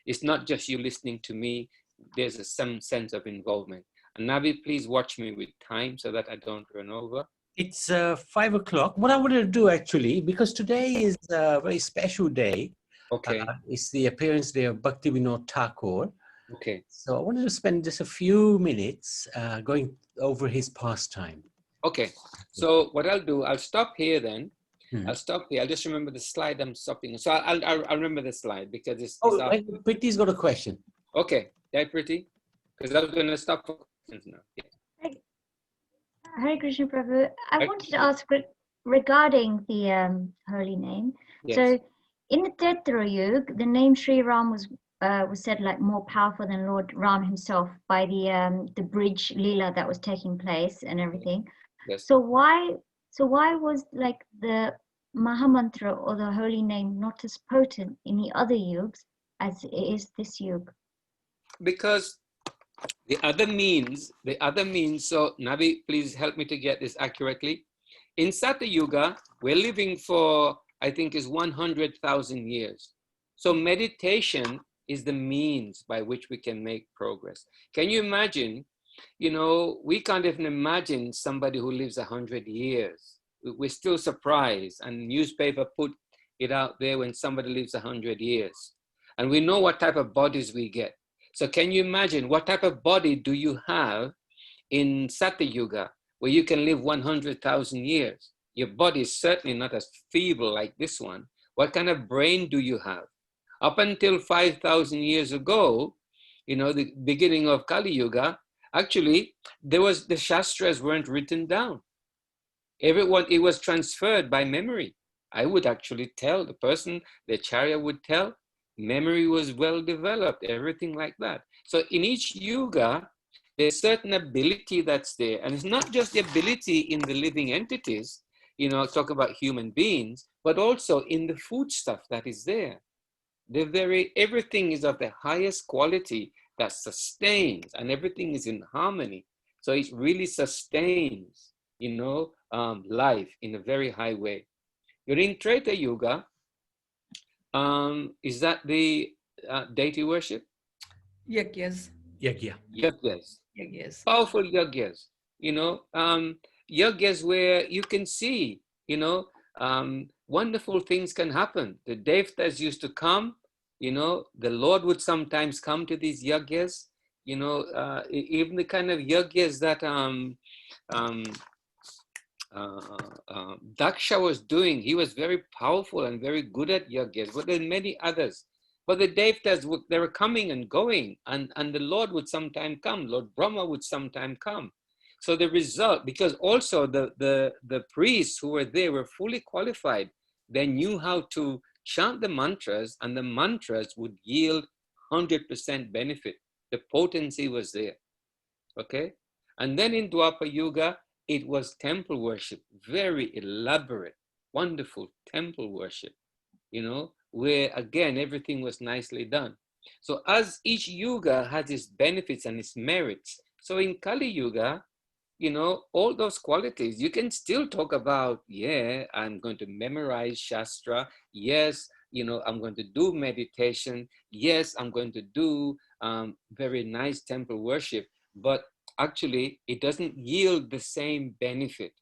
A: It's not just you listening to me, there's some sense of involvement. And Navi, please watch me with time so that I don't run over.
B: It's 5 o'clock. What I wanted to do actually, because today is a very special day.
A: Okay.
B: It's the appearance day of Bhaktivinoda Thakur.
A: Okay.
B: So I wanted to spend just a few minutes going over his pastime.
A: Okay. So what I'll do, I'll stop here then.
B: Hmm.
A: I'll stop here. I'll just remember the slide I'm stopping. So I'll remember the slide because it's
B: Pretty's got a question.
A: Okay. Yeah, Pretty. Because I was going to stop for questions now. Yeah.
D: Hare Krishna Prabhu. I wanted to ask regarding the holy name.
A: Yes.
D: So in the Tetra Yuga, the name Sri Ram was said like more powerful than Lord Ram himself by the bridge Leela that was taking place and everything.
A: Yes.
D: So why was like the Mahamantra or the holy name not as potent in the other yugas as it is this yuga?
A: Because the other means, so Navi, please help me to get this accurately. In Satya Yuga, we're living for, I think, is 100,000 years. So meditation is the means by which we can make progress. Can you imagine, you know, we can't even imagine somebody who lives 100 years. We're still surprised, and newspaper put it out there when somebody lives 100 years. And we know what type of bodies we get. So can you imagine what type of body do you have in Satya Yuga where you can live 100,000 years? Your body is certainly not as feeble like this one. What kind of brain do you have? Up until 5,000 years ago, you know, the beginning of Kali Yuga, actually, the Shastras weren't written down. Everyone, it was transferred by memory. I would actually tell the person, the Acharya would tell, memory was well developed, everything like that. So in each yuga, there's certain ability that's there. And it's not just the ability in the living entities, you know, talk about human beings, but also in the food stuff that is there. Everything is of the highest quality that sustains, and everything is in harmony. So it really sustains, you know, life in a very high way. During Treta Yuga, is that the deity worship?
C: Yagyas.
B: Yagya.
A: Yagyas.
C: Yagyas.
A: Powerful yagyas. You know, yagyas where you can see, you know, wonderful things can happen. The devtas used to come, you know, the Lord would sometimes come to these yagyas, you know, even the kind of yagyas that Daksha was doing. He was very powerful and very good at yagyas, but there are many others. But the devtas, they were coming and going, and the Lord would sometime come. Lord Brahma would sometime come. So the result, because also the priests who were there were fully qualified. They knew how to chant the mantras, and the mantras would yield 100% benefit. The potency was there, okay? And then in Dwapara Yuga, it was temple worship, very elaborate, wonderful temple worship, you know, where again, everything was nicely done. So as each yuga has its benefits and its merits, so in Kali Yuga, you know, all those qualities, you can still talk about, yeah, I'm going to memorize Shastra. Yes, you know, I'm going to do meditation. Yes, I'm going to do very nice temple worship. But actually, it doesn't yield the same benefit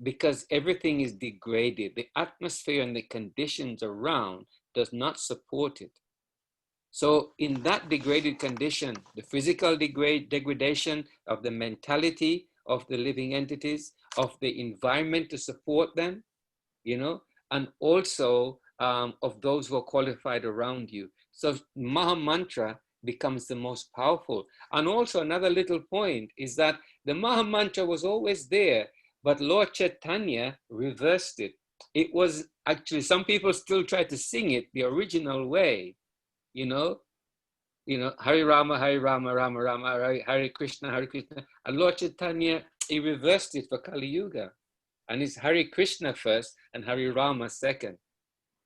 A: because everything is degraded. The atmosphere and the conditions around does not support it. So in that degraded condition, the physical degradation of the mentality of the living entities, of the environment to support them, you know, and also of those who are qualified around you. So Maha Mantra becomes the most powerful. And also another little point is that the Maha Mantra was always there, but Lord Chaitanya reversed it. It was actually, some people still try to sing it the original way, you know, Hare Rama, Rama Rama, Hare Krishna, Hare Krishna. And Lord Chaitanya, he reversed it for Kali Yuga. And it's Hare Krishna first and Hare Rama second,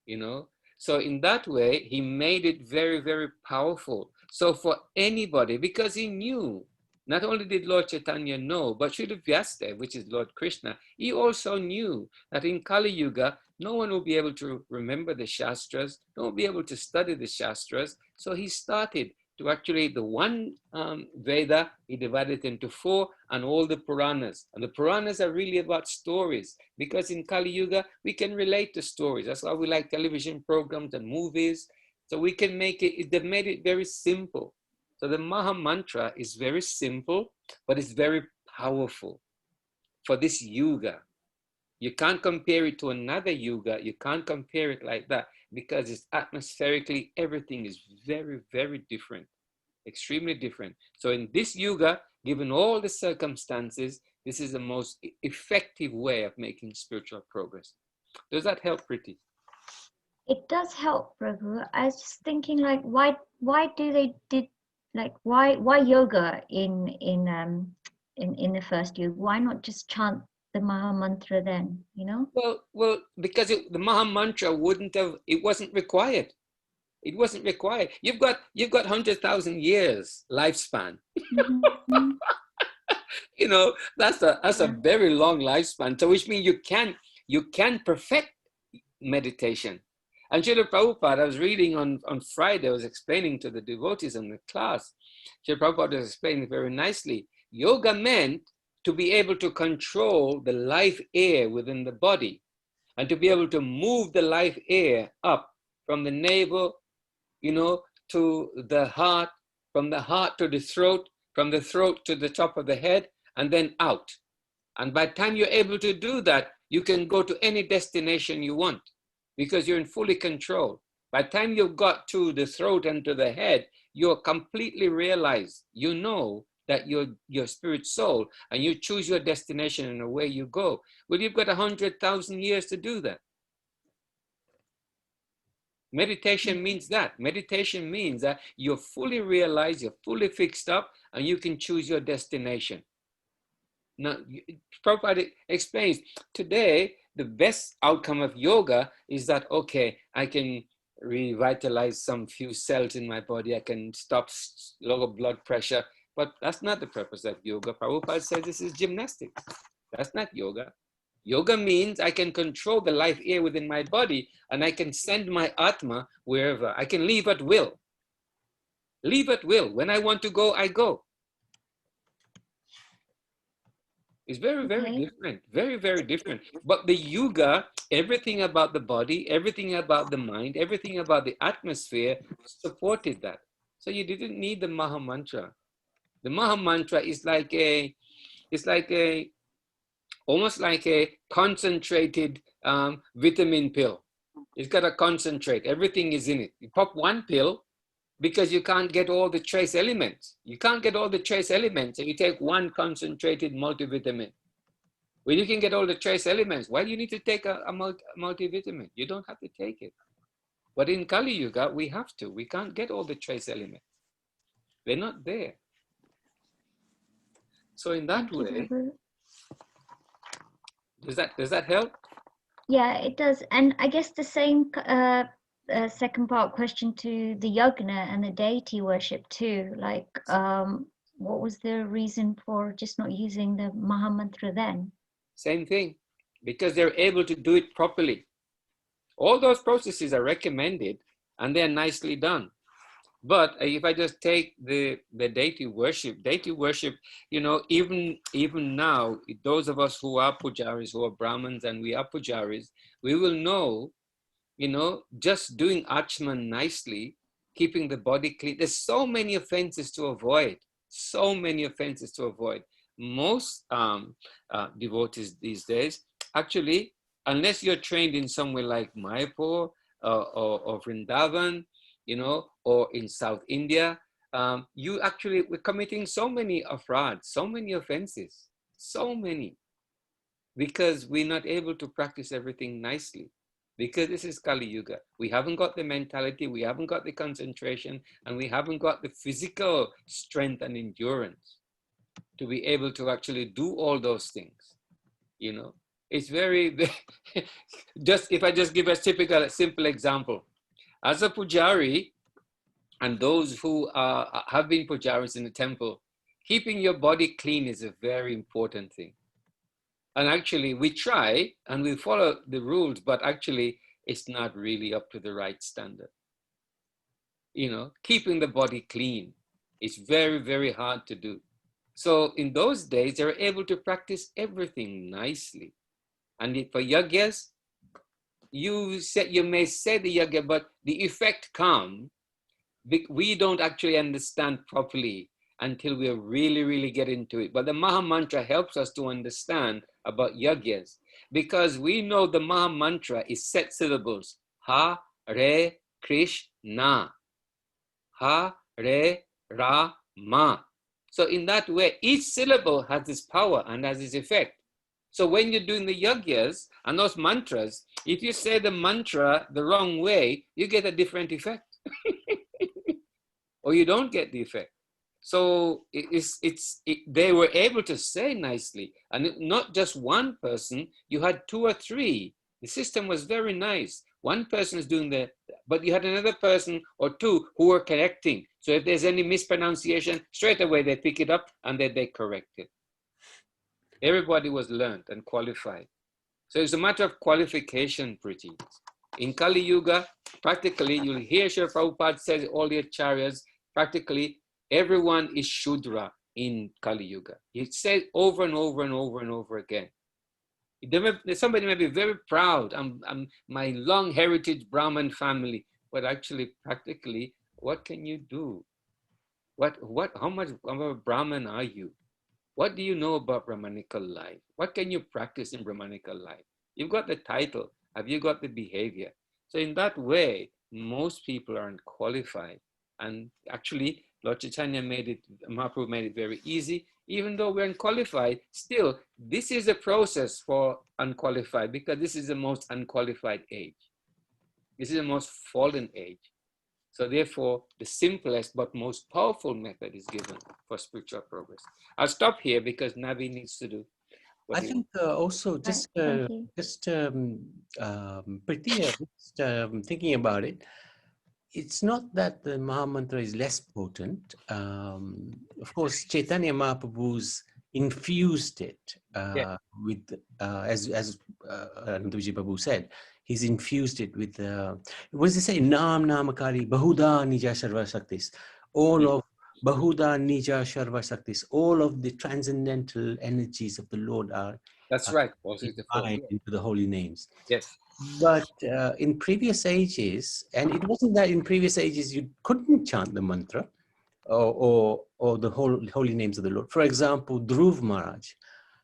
A: you know. So in that way, he made it very, very powerful. So for anybody, because he knew, not only did Lord Chaitanya know, but Srila Vyasadeva, which is Lord Krishna, he also knew that in Kali Yuga, no one will be able to remember the Shastras, no one will be able to study the Shastras. So he started to actually, the one Veda, he divided it into 4, and all the Puranas. And the Puranas are really about stories, because in Kali Yuga, we can relate to stories. That's why we like television programs and movies. So we can make it, they've made it very simple. So the Maha Mantra is very simple, but it's very powerful for this yuga. You can't compare it to another yuga. You can't compare it like that because it's atmospherically, everything is very, very different, extremely different. So in this yuga, given all the circumstances, this is the most effective way of making spiritual progress. Does that help, Priti?
D: It does help, Prabhu. I was just thinking, like, why yoga in the first yuga? Why not just chant the Maha Mantra then, you know?
A: Well, because the Maha Mantra it wasn't required. It wasn't required. You've got 100,000 years lifespan.
D: Mm-hmm.
A: You know, that's a very long lifespan. So which means you can perfect meditation. And Srila Prabhupada, I was reading on Friday, I was explaining to the devotees in the class. Srila Prabhupada was explaining very nicely. Yoga meant to be able to control the life air within the body and to be able to move the life air up from the navel, you know, to the heart, from the heart to the throat, from the throat to the top of the head, and then out. And by the time you're able to do that, you can go to any destination you want because you're in fully control. By the time you've got to the throat and to the head, you're completely realized, you know that you're spirit soul, and you choose your destination and away you go. Well, you've got 100,000 years to do that. Meditation means that. Meditation means that you're fully realized, you're fully fixed up, and you can choose your destination. Now, Prabhupada explains, today, the best outcome of yoga is that, okay, I can revitalize some few cells in my body, I can stop low blood pressure, but that's not the purpose of yoga. Prabhupada says this is gymnastics. That's not yoga. Yoga means I can control the life air within my body and I can send my Atma wherever. I can leave at will. Leave at will. When I want to go, I go. It's very, very different. Very, very different. But the yoga, everything about the body, everything about the mind, everything about the atmosphere supported that. So you didn't need the Maha Mantra. The Maha Mantra is almost like a concentrated vitamin pill. It's got a concentrate. Everything is in it. You pop one pill because you can't get all the trace elements. You can't get all the trace elements, and you take one concentrated multivitamin. When you can get all the trace elements, why do you need to take a multivitamin? You don't have to take it. But in Kali Yuga, we have to. We can't get all the trace elements. They're not there. So in that way, does that help?
D: Yeah, it does. And I guess the same second part question to the yagna and the deity worship too. Like, what was the reason for just not using the Maha Mantra then?
A: Same thing, because they're able to do it properly. All those processes are recommended and they're nicely done. But if I just take the deity worship, you know, even now, those of us who are pujaris, who are Brahmins, and we are pujaris, we will know, you know, just doing Achman nicely, keeping the body clean. There's so many offenses to avoid, so many offenses to avoid. Most devotees these days, actually, unless you're trained in somewhere like Mayapur or Vrindavan, you know, or in South India, we're committing so many afrad, so many offenses, so many, because we're not able to practice everything nicely. Because this is Kali Yuga. We haven't got the mentality, we haven't got the concentration, and we haven't got the physical strength and endurance to be able to actually do all those things. You know, it's very, if I just give a simple example. As a pujari, and those who have been pujaris in the temple, keeping your body clean is a very important thing. And actually, we try and we follow the rules, but actually, it's not really up to the right standard. You know, keeping the body clean is very, very hard to do. So in those days, they were able to practice everything nicely. And for yagyas, you may say the yagya, but the effect comes. We don't actually understand properly until we really, really get into it. But the Maha Mantra helps us to understand about yagyas, because we know the Maha Mantra is set syllables. Ha, Re, Krishna. Ha, Re, Ra, Ma. So in that way, each syllable has its power and has its effect. So when you're doing the yagyas and those mantras, if you say the mantra the wrong way, you get a different effect. Or you don't get the effect. So they were able to say nicely, and not just one person, you had 2 or 3. The system was very nice. One person is doing but you had another person or 2 who were correcting. So if there's any mispronunciation, straight away they pick it up and they correct it. Everybody was learned and qualified. So it's a matter of qualification, pretty. In Kali Yuga, practically, you'll hear Srila Prabhupada says all the acharyas, practically everyone is Shudra in Kali Yuga. He says over and over and over and over again. Somebody may be very proud, I'm my long heritage Brahmin family, but actually, practically, what can you do? How much of a Brahmin are you? What do you know about Brahmanical life? What can you practice in Brahmanical life? You've got the title. Have you got the behavior? So in that way, most people aren't qualified. And actually, Lord Chaitanya Mahaprabhu made it very easy. Even though we're unqualified, still, this is a process for unqualified because this is the most unqualified age. This is the most fallen age. So therefore, the simplest but most powerful method is given for spiritual progress. I'll stop here because Navi needs to do.
B: I think also just Priti, thinking about it, it's not that the Mahamantra is less potent. Of course, Chaitanya Mahaprabhu's infused it with, as Anandaji Babu said, he's infused it with, what does he say? Nam Namakari, Bahuda Nija Sarva Saktis. All of Bahuda Nija Sarva Saktis, all of the transcendental energies of the Lord are combined into the holy names.
A: Yes.
B: But in previous ages, and it wasn't that in previous ages you couldn't chant the mantra or the holy names of the Lord. For example, Dhruv Maharaj,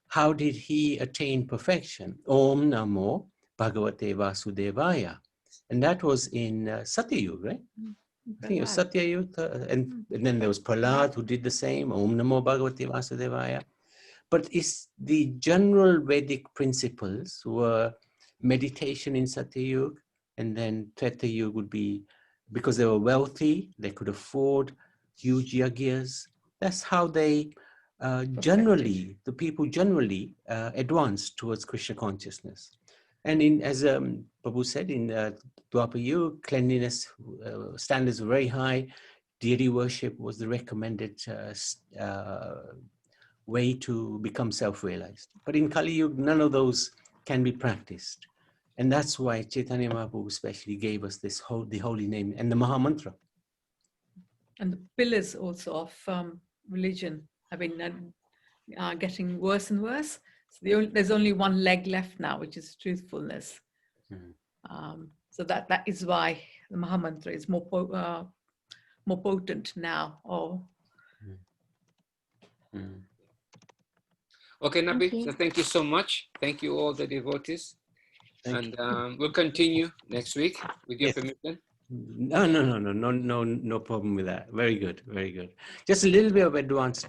B: how did he attain perfection? Om Namo Bhagavate Vasudevaya. And that was in Satyayug, right? I think it was Satyayug. And then there was Prahlad who did the same. Om Namo Bhagavate Vasudevaya. But it's the general Vedic principles were meditation in Satyayug, and then Tretayug would be, because they were wealthy, they could afford huge yagyas. That's how they the people generally advanced towards Krishna consciousness. And as Prabhu said, in Dwapar Yuga, cleanliness standards were very high. Deity worship was the recommended way to become self-realized. But in Kali Yuga, none of those can be practiced. And that's why Chaitanya Mahaprabhu especially gave us the holy name and the Mahamantra.
C: And the pillars also of religion have been getting worse and worse. So there's only one leg left now, which is truthfulness. So that is why the Mahamantra is more potent now.
A: Okay, Nabi, so thank you so much. Thank you all the devotees. We'll continue next week with your permission.
B: No problem with that. Very good, very good. Just a little bit of advanced